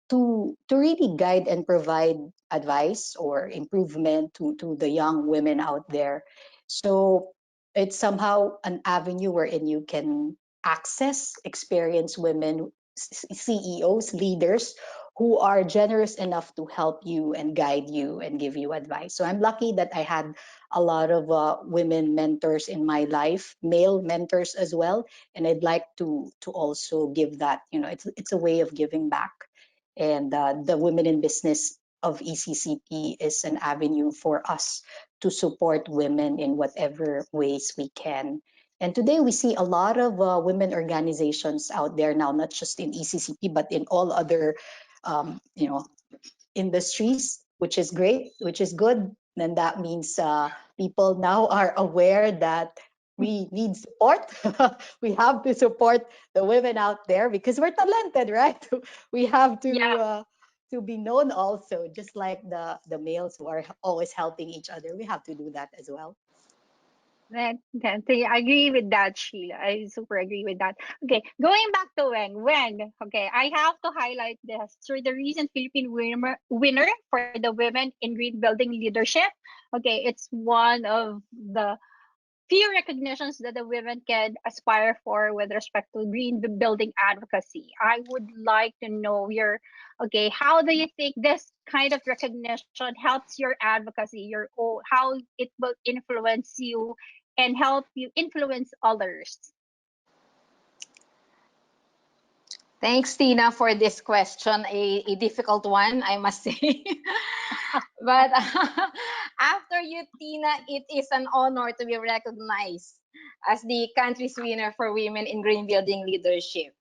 [SPEAKER 7] to really guide and provide advice or improvement to the young women out there. So it's somehow an avenue wherein you can access experienced women, CEOs, leaders who are generous enough to help you and guide you and give you advice. So I'm lucky that I had a lot of women mentors in my life, male mentors as well, and I'd like to also give that. It's a way of giving back, and the Women in Business of ECCP is an avenue for us to support women in whatever ways we can. And today we see a lot of women organizations out there now, not just in ECCP, but in all other, industries, which is great, which is good. Then that means people now are aware that we need support. We have to support the women out there because we're talented, right? We have
[SPEAKER 3] Yeah.
[SPEAKER 7] to be known also, just like the males who are always helping each other. We have to do that as well.
[SPEAKER 3] I agree with that, Sheila. I super agree with that. Okay, going back to When, okay, I have to highlight this. So the recent Philippine winner for the Women in Green Building Leadership. Okay, it's one of the few recognitions that the women can aspire for with respect to green building advocacy. I would like to know okay, how do you think this kind of recognition helps your advocacy, how it will influence you and help you influence others?
[SPEAKER 4] Thanks, Tina, for this question. A difficult one, I must say. But after you, Tina, it is an honor to be recognized as the country's winner for women in green building leadership.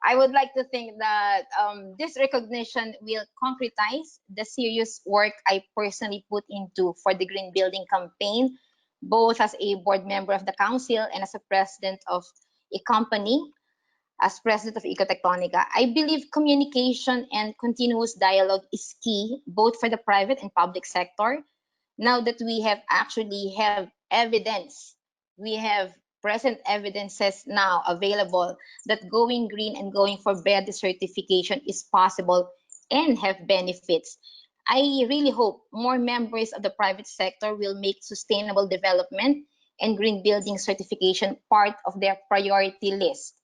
[SPEAKER 4] I would like to think that this recognition will concretize the serious work I personally put into for the green building campaign, both as a board member of the council and as a president of a company. As president of Ecotectonica, I believe communication and continuous dialogue is key, both for the private and public sector. Now that we have actually have evidence, we have present evidences now available that going green and going for BED certification is possible and have benefits. I really hope more members of the private sector will make sustainable development and green building certification part of their priority list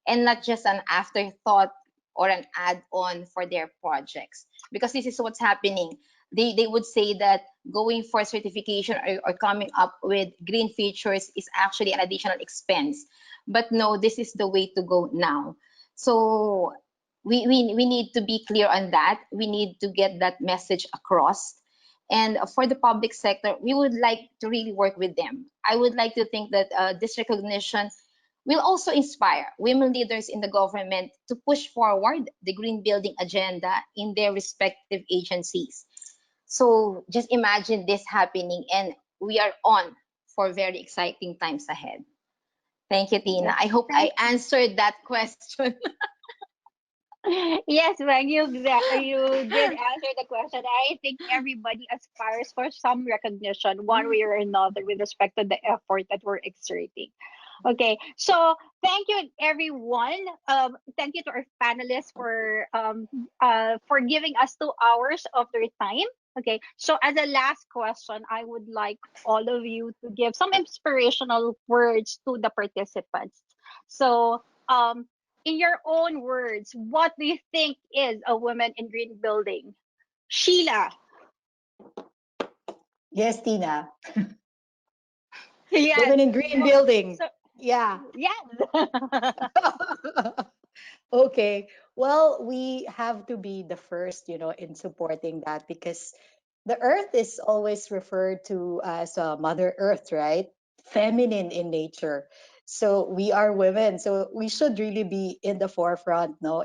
[SPEAKER 4] and not just an afterthought or an add-on for their projects. Because this is what's happening. They would say that going for certification or coming up with green features is actually an additional expense. But no, this is the way to go now. So we need to be clear on that. We need to get that message across. And for the public sector, we would like to really work with them. I would like to think that this recognition will also inspire women leaders in the government to push forward the green building agenda in their respective agencies. So just imagine this happening, and we are on for very exciting times ahead. Thank you, Tina. I hope I answered that question.
[SPEAKER 3] Yes, when you did answer the question, I think everybody aspires for some recognition one way or another with respect to the effort that we're exerting. Okay, so thank you everyone. Thank you to our panelists for giving us 2 hours of their time. Okay, so as a last question, I would like all of you to give some inspirational words to the participants. So, in your own words, what do you think is a woman in green building? Sheila.
[SPEAKER 7] Yes, Tina.
[SPEAKER 3] Yes.
[SPEAKER 7] Women in green building.
[SPEAKER 3] So,
[SPEAKER 7] Yeah.
[SPEAKER 3] yes.
[SPEAKER 7] Okay. Well, we have to be the first, in supporting that, because the earth is always referred to as Mother Earth, right? Feminine in nature. So we are women. So we should really be in the forefront, no,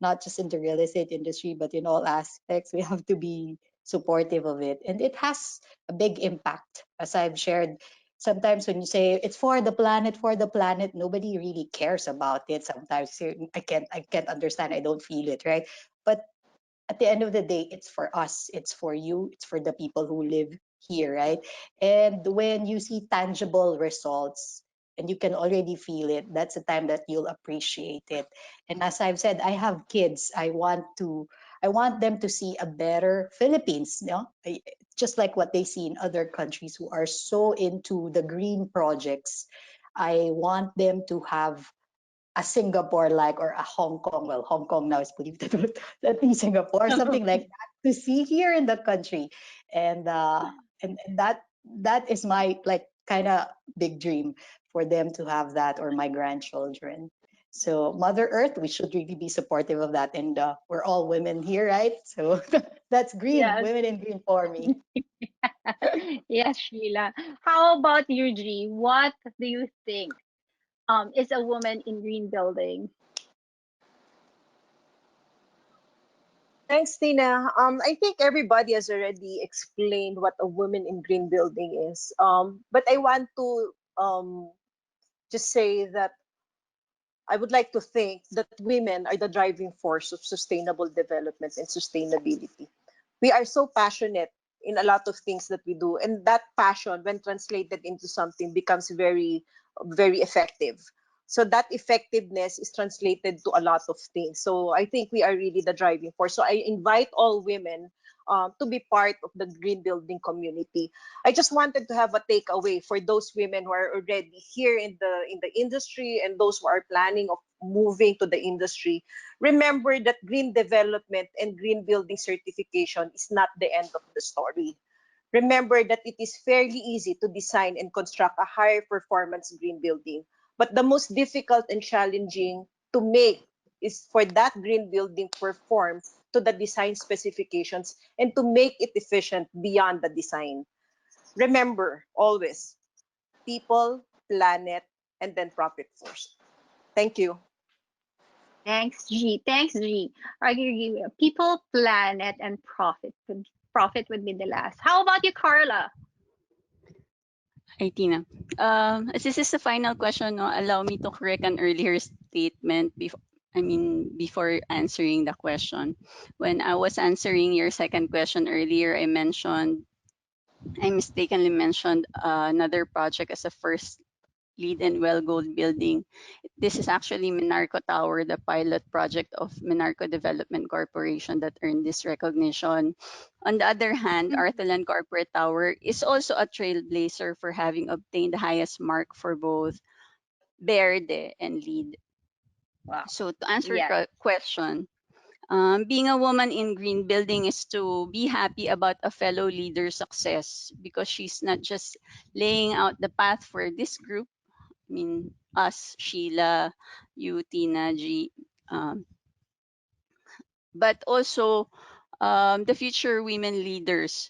[SPEAKER 7] not just in the real estate industry, but in all aspects. We have to be supportive of it. And it has a big impact, as I've shared. Sometimes when you say it's for the planet, nobody really cares about it. Sometimes I can't understand. I don't feel it, right? But at the end of the day, it's for us, it's for you, it's for the people who live here, right? And when you see tangible results and you can already feel it, that's the time that you'll appreciate it. And as I've said, I have kids. I want them to see a better Philippines, you know? Just like what they see in other countries who are so into the green projects. I want them to have a Singapore like or a Hong Kong. Well, Hong Kong now is believed that in Singapore, something like that to see here in the country, and and that is my like kind of big dream for them to have that or my grandchildren. So Mother Earth, we should really be supportive of that, and we're all women here, right? So that's green,
[SPEAKER 3] Yes.
[SPEAKER 7] women in green for me.
[SPEAKER 3] Yes, Sheila. How about you, G? What do you think is a woman in green building?
[SPEAKER 6] Thanks, Tina. I think everybody has already explained what a woman in green building is. But I want to just say that I would like to think that women are the driving force of sustainable development and sustainability. We are so passionate in a lot of things that we do, and that passion, when translated into something, becomes very effective. So that effectiveness is translated to a lot of things. So I think we are really the driving force. So I invite all women to be part of the green building community. I just wanted to have a takeaway for those women who are already here in the industry and those who are planning of moving to the industry. Remember that green development and green building certification is not the end of the story. Remember that it is fairly easy to design and construct a higher performance green building. But the most difficult and challenging to make is for that green building perform to the design specifications and to make it efficient beyond the design. Remember always people, planet, and then profit first. Thank you.
[SPEAKER 3] Thanks, G. Thanks, G. I agree. People, planet, and profit. Profit would be the last. How about you, Carla?
[SPEAKER 5] Hi, Tina. As this is the final question, no, allow me to correct an earlier statement before answering the question. When I was answering your second question earlier, I mistakenly mentioned another project as a first lead and well gold building. This is actually Minarco Tower, the pilot project of Minarco Development Corporation that earned this recognition. On the other hand, Arthalan Corporate Tower is also a trailblazer for having obtained the highest mark for both Verde and LEED.
[SPEAKER 3] Wow.
[SPEAKER 5] So to answer
[SPEAKER 3] Yes.
[SPEAKER 5] your question, being a woman in green building is to be happy about a fellow leader's success because she's not just laying out the path for this group. Us, Sheila, you, Tina, G, um, but also the future women leaders.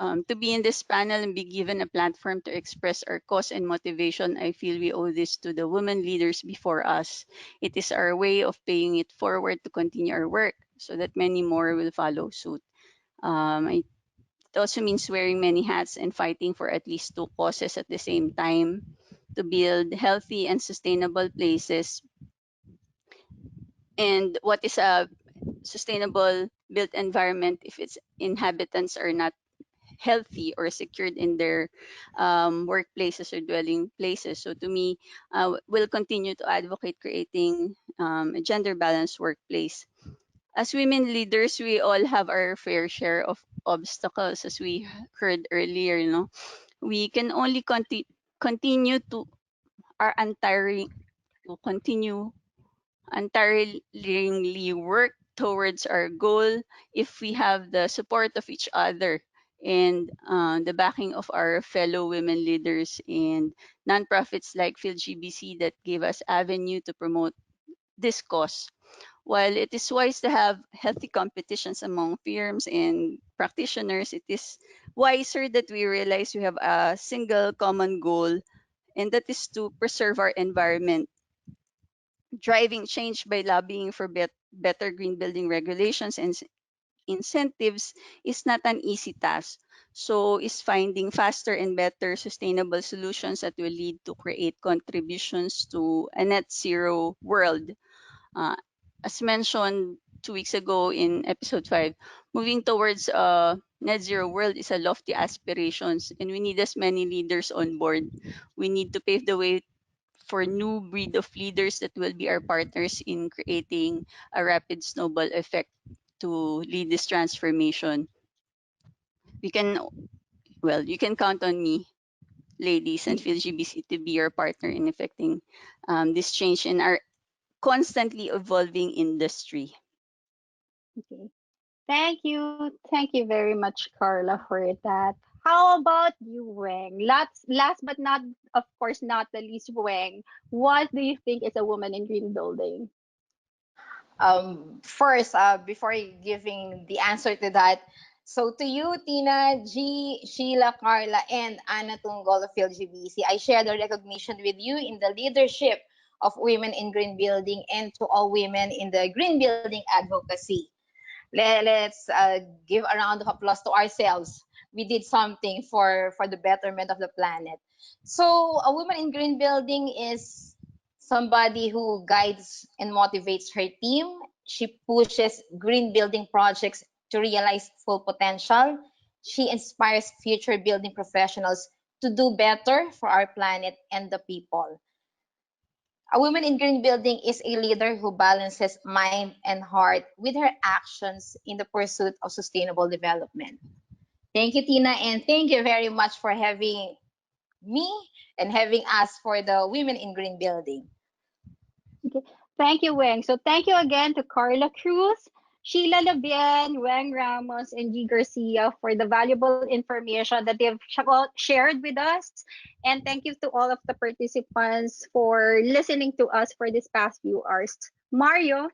[SPEAKER 5] To be in this panel and be given a platform to express our cause and motivation, I feel we owe this to the women leaders before us. It is our way of paying it forward to continue our work so that many more will follow suit. It also means wearing many hats and fighting for at least two causes at the same time to build healthy and sustainable places. And what is a sustainable built environment if its inhabitants are not healthy or secured in their workplaces or dwelling places? So to me, we'll continue to advocate creating a gender balanced workplace. As women leaders, we all have our fair share of obstacles, as we heard earlier. We can only continue to our untiring to continue untiringly work towards our goal if we have the support of each other and the backing of our fellow women leaders and nonprofits like PHILGBC that give us avenue to promote this cause. While it is wise to have healthy competitions among firms and practitioners, it is wiser that we realize we have a single common goal, and that is to preserve our environment. Driving change by lobbying for better green building regulations and incentives is not an easy task. So is finding faster and better sustainable solutions that will lead to create contributions to a net zero world. Uh, as mentioned 2 weeks ago in episode 5, moving towards net zero world is a lofty aspirations, and we need as many leaders on board. We need to pave the way for new breed of leaders that will be our partners in creating a rapid snowball effect to lead this transformation. We can, well, you can count on me, ladies, and PhilGBC to be your partner in effecting this change in our constantly evolving industry.
[SPEAKER 3] Okay. Thank you very much, Carla, for that. How about you, Weng? Last but not, of course, not the least, Weng. What do you think is a woman in green building?
[SPEAKER 4] First, before giving the answer to that, so to you, Tina, G, Sheila, Carla, and Anna Tunggol of PhilGBC, I share the recognition with you in the leadership of women in green building and to all women in the green building advocacy. Let's give a round of applause to ourselves. We did something for the betterment of the planet. So a woman in green building is somebody who guides and motivates her team. She pushes green building projects to realize full potential. She inspires future building professionals to do better for our planet and the people. A woman in green building is a leader who balances mind and heart with her actions in the pursuit of sustainable development. Thank you, Tina, and thank you very much for having me and having us for the Women in Green Building.
[SPEAKER 3] Okay. Thank you, Weng. So thank you again to Carla Cruz, Sheila Labian, Weng Ramos, and G. Garcia for the valuable information that they've shared with us. And thank you to all of the participants for listening to us for this past few hours. Mario.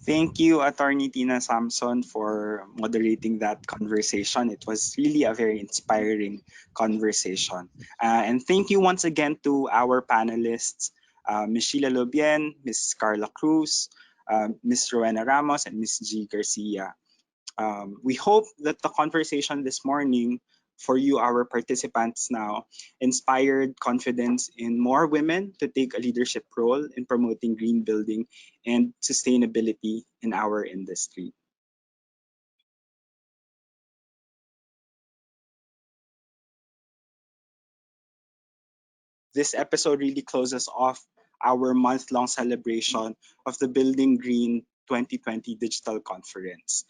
[SPEAKER 1] Thank you, Attorney Tina Samson, for moderating that conversation. It was really a very inspiring conversation. And thank you once again to our panelists, Ms. Sheila Lobien, Ms. Carla Cruz, Ms. Rowena Ramos, and Ms. G. Garcia. We hope that the conversation this morning for you, our participants now, inspired confidence in more women to take a leadership role in promoting green building and sustainability in our industry. This episode really closes off our month-long celebration of the Building Green 2020 digital conference.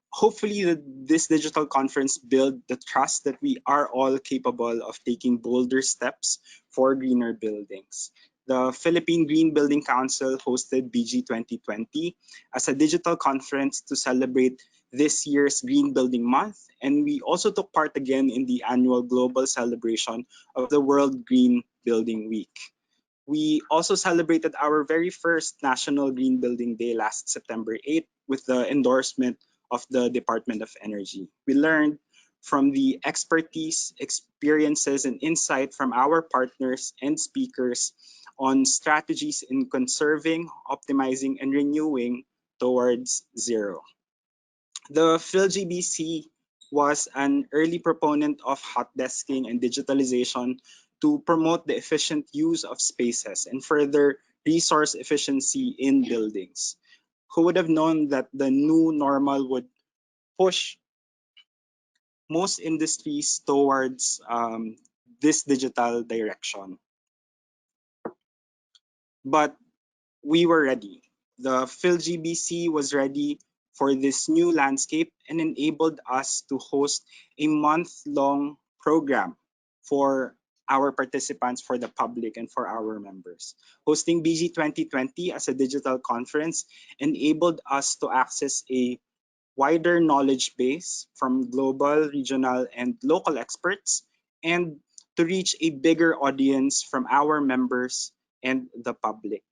[SPEAKER 1] Hopefully, this digital conference build the trust that we are all capable of taking bolder steps for greener buildings. The Philippine Green Building Council hosted BG 2020 as a digital conference to celebrate this year's Green Building Month, and we also took part again in the annual global celebration of the World Green Building Week. We also celebrated our very first National Green Building Day last September 8th with the endorsement of the Department of Energy. We learned from the expertise, experiences, and insight from our partners and speakers on strategies in conserving, optimizing, and renewing towards zero. The PhilGBC was an early proponent of hot desking and digitalization to promote the efficient use of spaces and further resource efficiency in buildings. Who would have known that the new normal would push most industries towards this digital direction? But we were ready. The PhilGBC was ready for this new landscape and enabled us to host a month-long program for our participants, for the public, and for our members. Hosting BG 2020 as a digital conference enabled us to access a wider knowledge base from global, regional, and local experts, and to reach a bigger audience from our members and the public.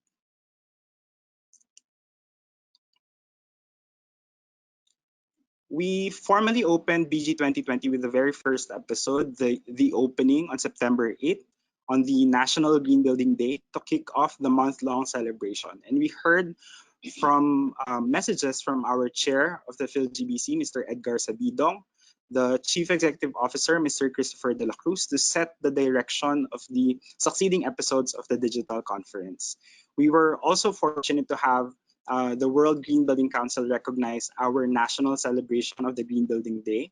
[SPEAKER 1] We formally opened BG 2020 with the very first episode, the opening on September 8th on the National Green Building Day to kick off the month-long celebration. And we heard from messages from our chair of the PhilGBC, Mr. Edgar Sabidong, the Chief Executive Officer, Mr. Christopher de la Cruz, to set the direction of the succeeding episodes of the digital conference. We were also fortunate to have the World Green Building Council recognize our national celebration of the Green Building Day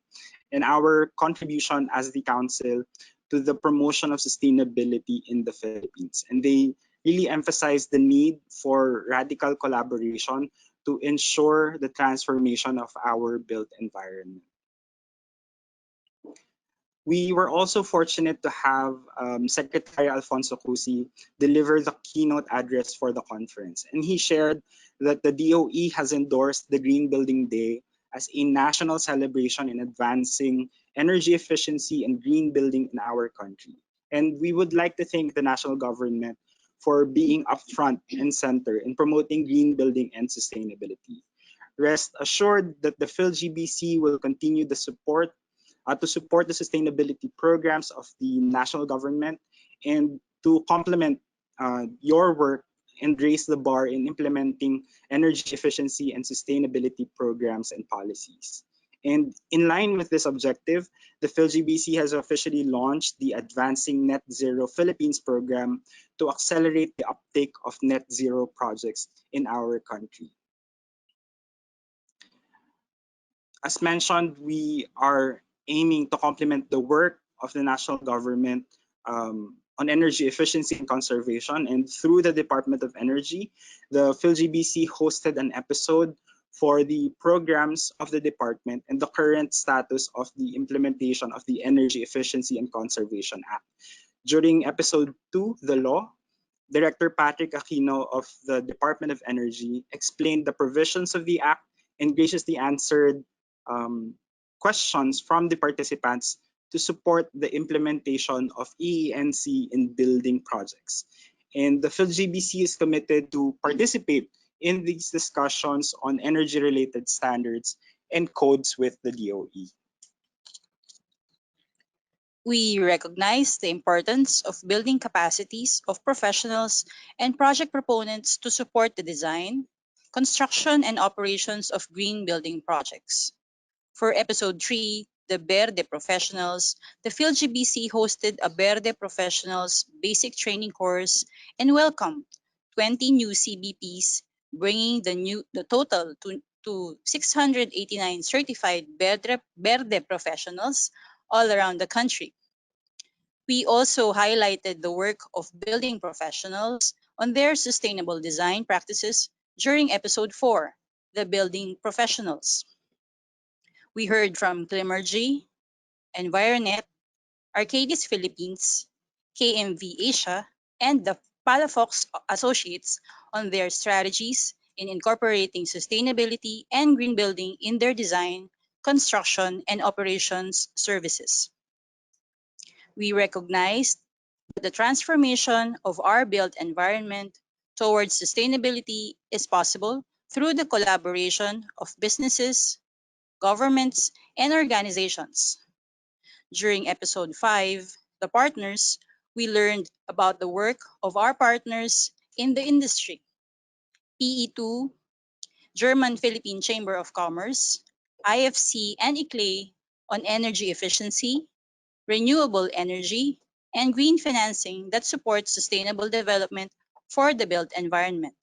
[SPEAKER 1] and our contribution as the council to the promotion of sustainability in the Philippines. And they really emphasized the need for radical collaboration to ensure the transformation of our built environment. We were also fortunate to have Secretary Alfonso Cusi deliver the keynote address for the conference. And he shared that the DOE has endorsed the Green Building Day as a national celebration in advancing energy efficiency and green building in our country. And we would like to thank the national government for being upfront and center in promoting green building and sustainability. Rest assured that the PhilGBC will continue to support the sustainability programs of the national government and to complement your work and raise the bar in implementing energy efficiency and sustainability programs and policies. And in line with this objective, the PhilGBC has officially launched the Advancing Net Zero Philippines program to accelerate the uptake of net zero projects in our country. As mentioned, we are aiming to complement the work of the national government on energy efficiency and conservation. And through the Department of Energy, the PhilGBC hosted an episode for the programs of the department and the current status of the implementation of the Energy Efficiency and Conservation Act. During episode 2, The Law, Director Patrick Aquino of the Department of Energy explained the provisions of the Act and graciously answered questions from the participants to support the implementation of EENC in building projects. And the PhilGBC is committed to participate in these discussions on energy-related standards and codes with the DOE.
[SPEAKER 8] We recognize the importance of building capacities of professionals and project proponents to support the design, construction, and operations of green building projects. For episode 3, the Verde Professionals, the PhilGBC hosted a Verde Professionals basic training course and welcomed 20 new CBPs, bringing the total to 689 certified Verde Professionals all around the country. We also highlighted the work of building professionals on their sustainable design practices during episode 4, the Building Professionals. We heard from Climergy, Environet, Arcadis Philippines, KMV Asia, and the Palafox Associates on their strategies in incorporating sustainability and green building in their design, construction, and operations services. We recognized that the transformation of our built environment towards sustainability is possible through the collaboration of businesses, governments, and organizations. During episode 5, The Partners, we learned about the work of our partners in the industry. PE2, German-Philippine Chamber of Commerce, IFC, and ICLEI on energy efficiency, renewable energy, and green financing that supports sustainable development for the built environment.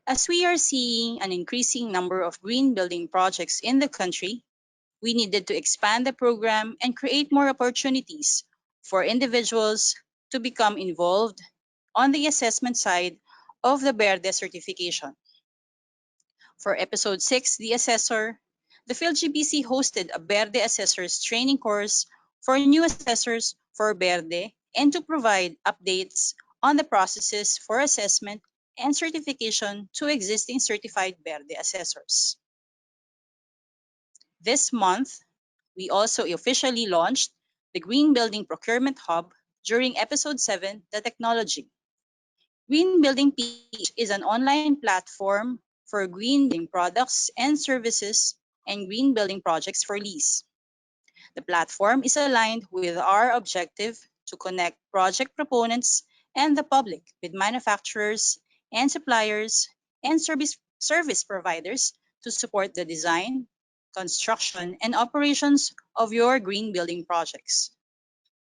[SPEAKER 8] As we are seeing an increasing number of green building projects in the country, we needed to expand the program and create more opportunities for individuals to become involved on the assessment side of the Verde certification. For episode 6, The Assessor, the PhilGBC hosted a Verde Assessors training course for new assessors for Verde and to provide updates on the processes for assessment and certification to existing certified Verde assessors. This month, we also officially launched the Green Building Procurement Hub during episode 7, The Technology. Green Building PH is an online platform for green building products and services and green building projects for lease. The platform is aligned with our objective to connect project proponents and the public with manufacturers and suppliers and service providers to support the design, construction, and operations of your green building projects.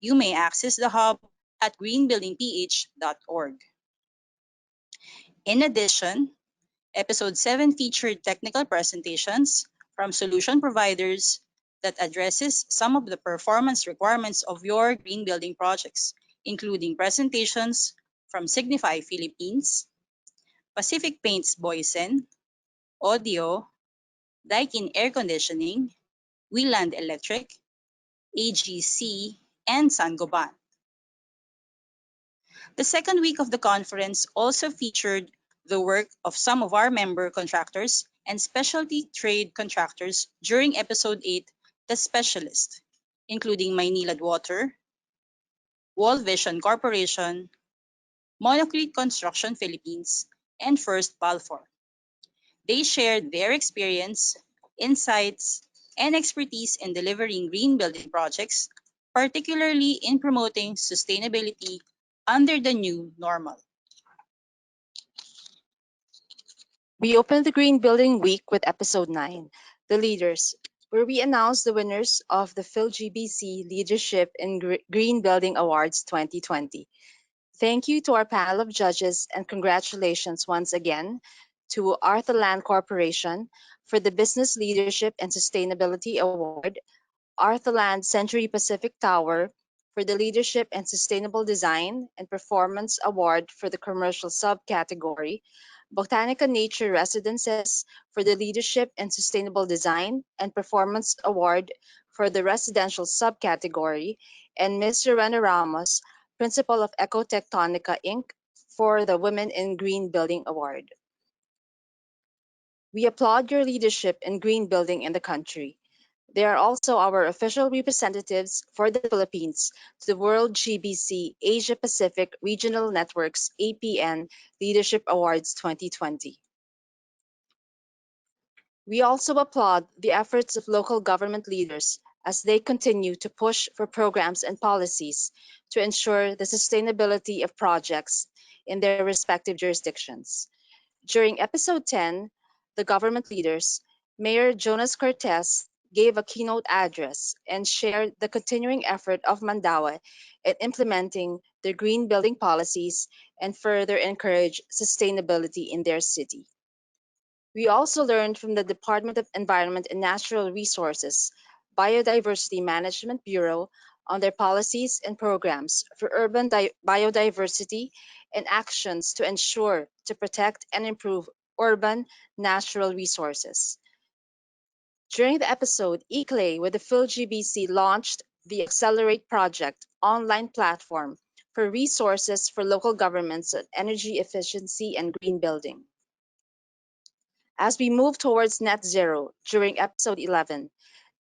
[SPEAKER 8] You may access the hub at greenbuildingph.org. In addition, Episode 7 featured technical presentations from solution providers that addresses some of the performance requirements of your green building projects, including presentations from Signify Philippines, Pacific Paints Boysen, Audio, Daikin Air Conditioning, Wieland Electric, AGC, and Sangoban. The second week of the conference also featured the work of some of our member contractors and specialty trade contractors during Episode 8, The Specialist, including Maynilad Water, Wall Vision Corporation, Monocrete Construction Philippines, and First Balfour. They shared their experience, insights, and expertise in delivering green building projects, particularly in promoting sustainability under the new normal.
[SPEAKER 9] We opened the Green Building Week with Episode 9, The Leaders, where we announced the winners of the PHILGBC Leadership in Green Building Awards 2020. Thank you to our panel of judges and congratulations once again to Arthurland Corporation for the Business Leadership and Sustainability Award, Arthurland Century Pacific Tower for the Leadership and Sustainable Design and Performance Award for the Commercial subcategory, Botanica Nature Residences for the Leadership and Sustainable Design and Performance Award for the Residential subcategory, and Ms. Rowena Ramos, Principal of Ecotectonica Inc., for the Women in Green Building Award. We applaud your leadership in green building in the country. They are also our official representatives for the Philippines to the World GBC Asia Pacific Regional Networks APN Leadership Awards 2020. We also applaud the efforts of local government leaders as they continue to push for programs and policies to ensure the sustainability of projects in their respective jurisdictions. During Episode 10, the government leaders, Mayor Jonas Cortez gave a keynote address and shared the continuing effort of Mandaue in implementing their green building policies and further encourage sustainability in their city. We also learned from the Department of Environment and Natural Resources Biodiversity Management Bureau on their policies and programs for urban biodiversity and actions to ensure to protect and improve urban natural resources. During the episode, eClay with the PhilGBC launched the Accelerate Project online platform for resources for local governments on energy efficiency and green building. As we move towards net zero during Episode 11,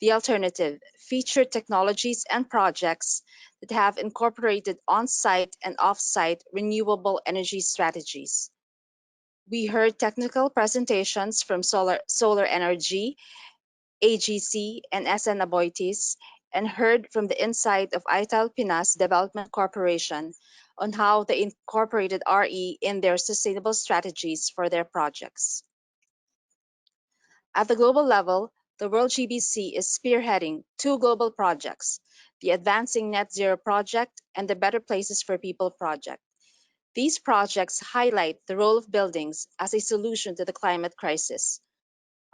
[SPEAKER 9] The Alternative featured technologies and projects that have incorporated on-site and off-site renewable energy strategies. We heard technical presentations from Solar Energy, AGC, and SN Aboitiz, and heard from the insight of ITAL Pinas Development Corporation on how they incorporated RE in their sustainable strategies for their projects. At the global level, the World GBC is spearheading two global projects, the Advancing Net Zero Project and the Better Places for People Project. These projects highlight the role of buildings as a solution to the climate crisis.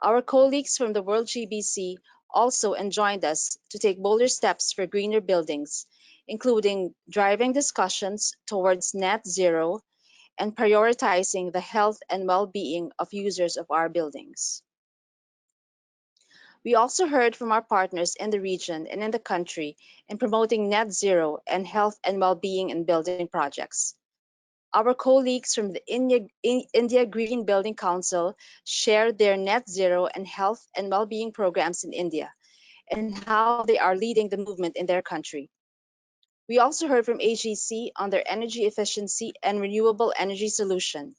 [SPEAKER 9] Our colleagues from the World GBC also enjoined us to take bolder steps for greener buildings, including driving discussions towards net zero and prioritizing the health and well-being of users of our buildings. We also heard from our partners in the region and in the country in promoting net zero and health and well-being in building projects. Our colleagues from the India Green Building Council shared their net zero and health and well-being programs in India and how they are leading the movement in their country. We also heard from AGC on their energy efficiency and renewable energy solution,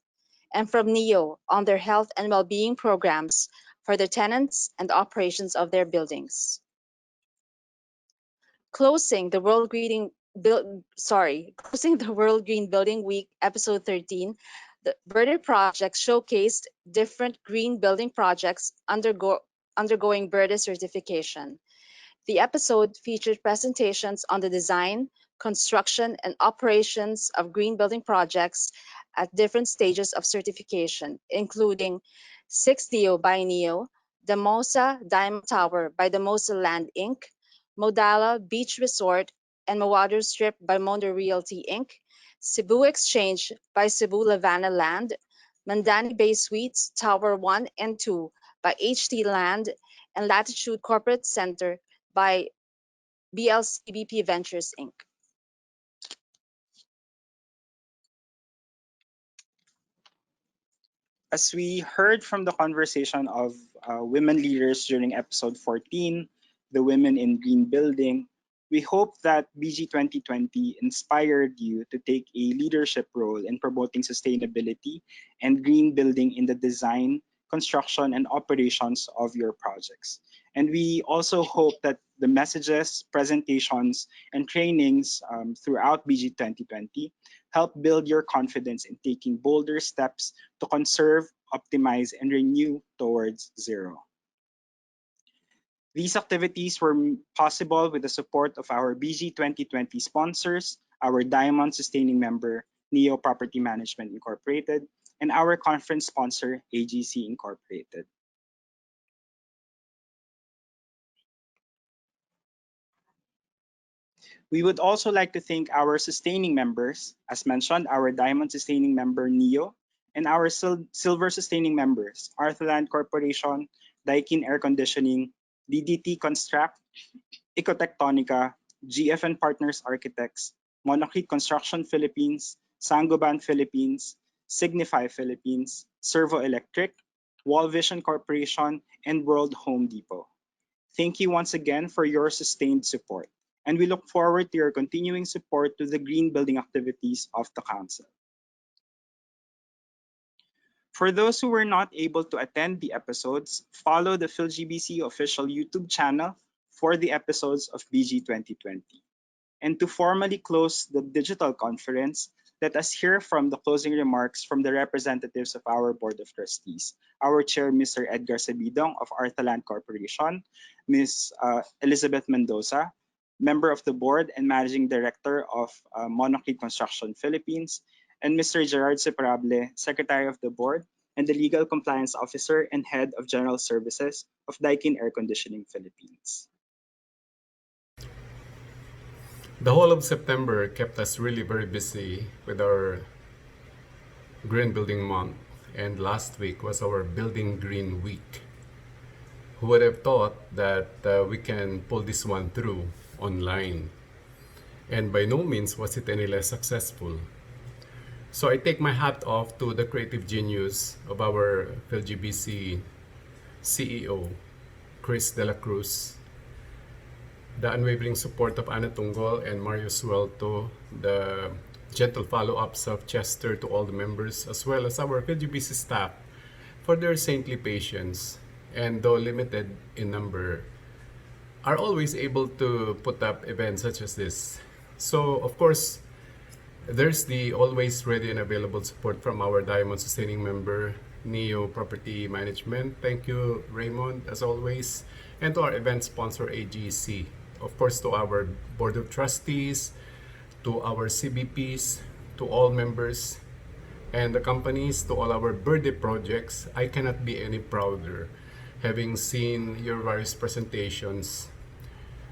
[SPEAKER 9] and from NEO on their health and well-being programs for their tenants and operations of their buildings. Closing the World Green Building Week, Episode 13, the Verde Project showcased different green building projects undergoing BRDE certification. The episode featured presentations on the design, construction, and operations of green building projects at different stages of certification, including 6DO by NEO, the Mosa Diamond Tower by the Mosa Land Inc., Modala Beach Resort and Mawadu Strip by Mondo Realty Inc., Cebu Exchange by Cebu Lavana Land, Mandani Bay Suites Tower 1 and 2 by HT Land, and Latitude Corporate Center by BLCBP Ventures Inc.
[SPEAKER 1] As we heard from the conversation of women leaders during episode 14, the Women in Green Building, we hope that BG 2020 inspired you to take a leadership role in promoting sustainability and green building in the design, construction, and operations of your projects. And we also hope that the messages, presentations, and trainings throughout BG 2020 help build your confidence in taking bolder steps to conserve, optimize, and renew towards zero. These activities were possible with the support of our BG 2020 sponsors, our Diamond Sustaining member, Neo Property Management Incorporated, and our conference sponsor, AGC Incorporated. We would also like to thank our sustaining members, as mentioned, our Diamond Sustaining member, NEO, and our Silver Sustaining members, Arthurland Corporation, Daikin Air Conditioning, DDT Construct, Ecotectonica, GFN Partners Architects, Monarchy Construction Philippines, Sangoban Philippines, Signify Philippines, Servo Electric, Wall Vision Corporation, and World Home Depot. Thank you once again for your sustained support, and we look forward to your continuing support to the green building activities of the Council. For those who were not able to attend the episodes, follow the PhilGBC official YouTube channel for the episodes of BG 2020. And to formally close the digital conference, let us hear from the closing remarks from the representatives of our Board of Trustees. Our Chair, Mr. Edgar Sabidong of Arthaland Corporation, Ms. Elizabeth Mendoza, Member of the Board and Managing Director of Monarchy Construction Philippines, and Mr. Gerard Separable, Secretary of the Board and the Legal Compliance Officer and Head of General Services of Daikin Air Conditioning Philippines.
[SPEAKER 10] The whole of September kept us really very busy with our Green Building Month, and last week was our Building Green Week. Who would have thought that we can pull this one through online? And by no means was it any less successful. So I take my hat off to the creative genius of our PhilGBC CEO, Chris De La Cruz, the unwavering support of Ana Tunggol and Mario Suelto, the gentle follow-ups of Chester to all the members, as well as our PhilGBC staff for their saintly patience, and though limited in number, are always able to put up events such as this. So, of course, there's the always ready and available support from our Diamond Sustaining member, Neo Property Management. Thank you, Raymond, as always. And to our event sponsor, AGC. Of course, to our Board of Trustees, to our CBPs, to all members, and the companies, to all our birthday projects. I cannot be any prouder having seen your various presentations.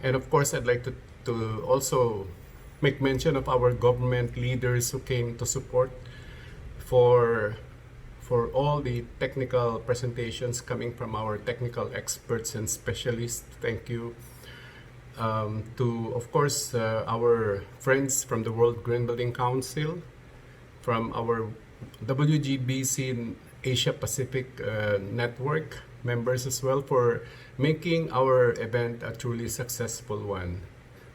[SPEAKER 10] And of course, I'd like to also make mention of our government leaders who came to support for all the technical presentations coming from our technical experts and specialists. Thank you. To, of course, our friends from the World Green Building Council, from our WGBC Asia Pacific Network members as well, for making our event a truly successful one.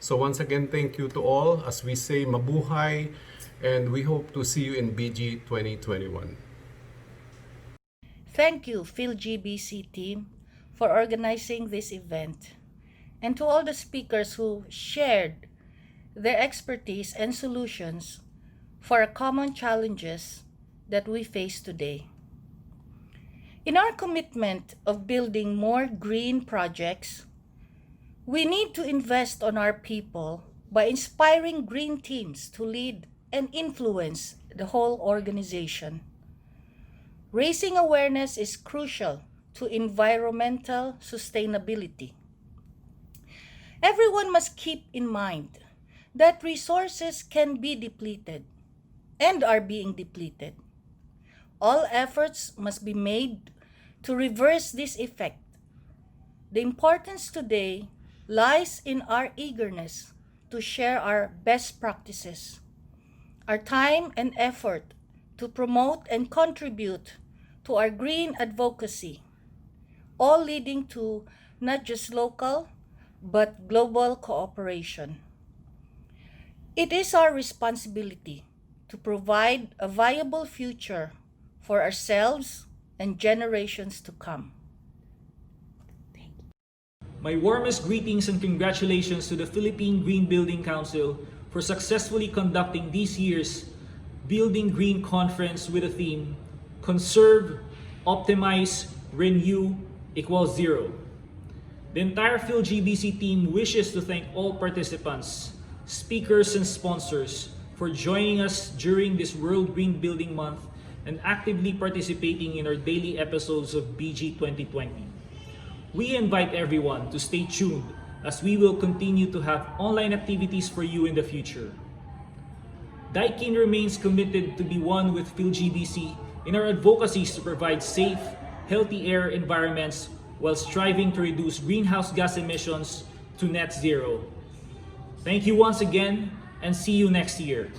[SPEAKER 10] So once again, thank you to all. As we say, mabuhay, and we hope to see you in BG 2021.
[SPEAKER 11] Thank you, PhilGBC team, for organizing this event, and to all the speakers who shared their expertise and solutions for common challenges that we face today. In our commitment of building more green projects, we need to invest on our people by inspiring green teams to lead and influence the whole organization. Raising awareness is crucial to environmental sustainability. Everyone must keep in mind that resources can be depleted and are being depleted. All efforts must be made to reverse this effect. The importance today lies in our eagerness to share our best practices, our time and effort to promote and contribute to our green advocacy, all leading to not just local but global cooperation. It is our responsibility to provide a viable future for ourselves and generations to come.
[SPEAKER 12] My warmest greetings and congratulations to the Philippine Green Building Council for successfully conducting this year's Building Green Conference with the theme Conserve, Optimize, Renew equals Zero. The entire PHILGBC team wishes to thank all participants, speakers, and sponsors for joining us during this World Green Building Month and actively participating in our daily episodes of BG 2020. We invite everyone to stay tuned as we will continue to have online activities for you in the future. Daikin remains committed to be one with PhilGBC in our advocacies to provide safe, healthy air environments while striving to reduce greenhouse gas emissions to net zero. Thank you once again and see you next year.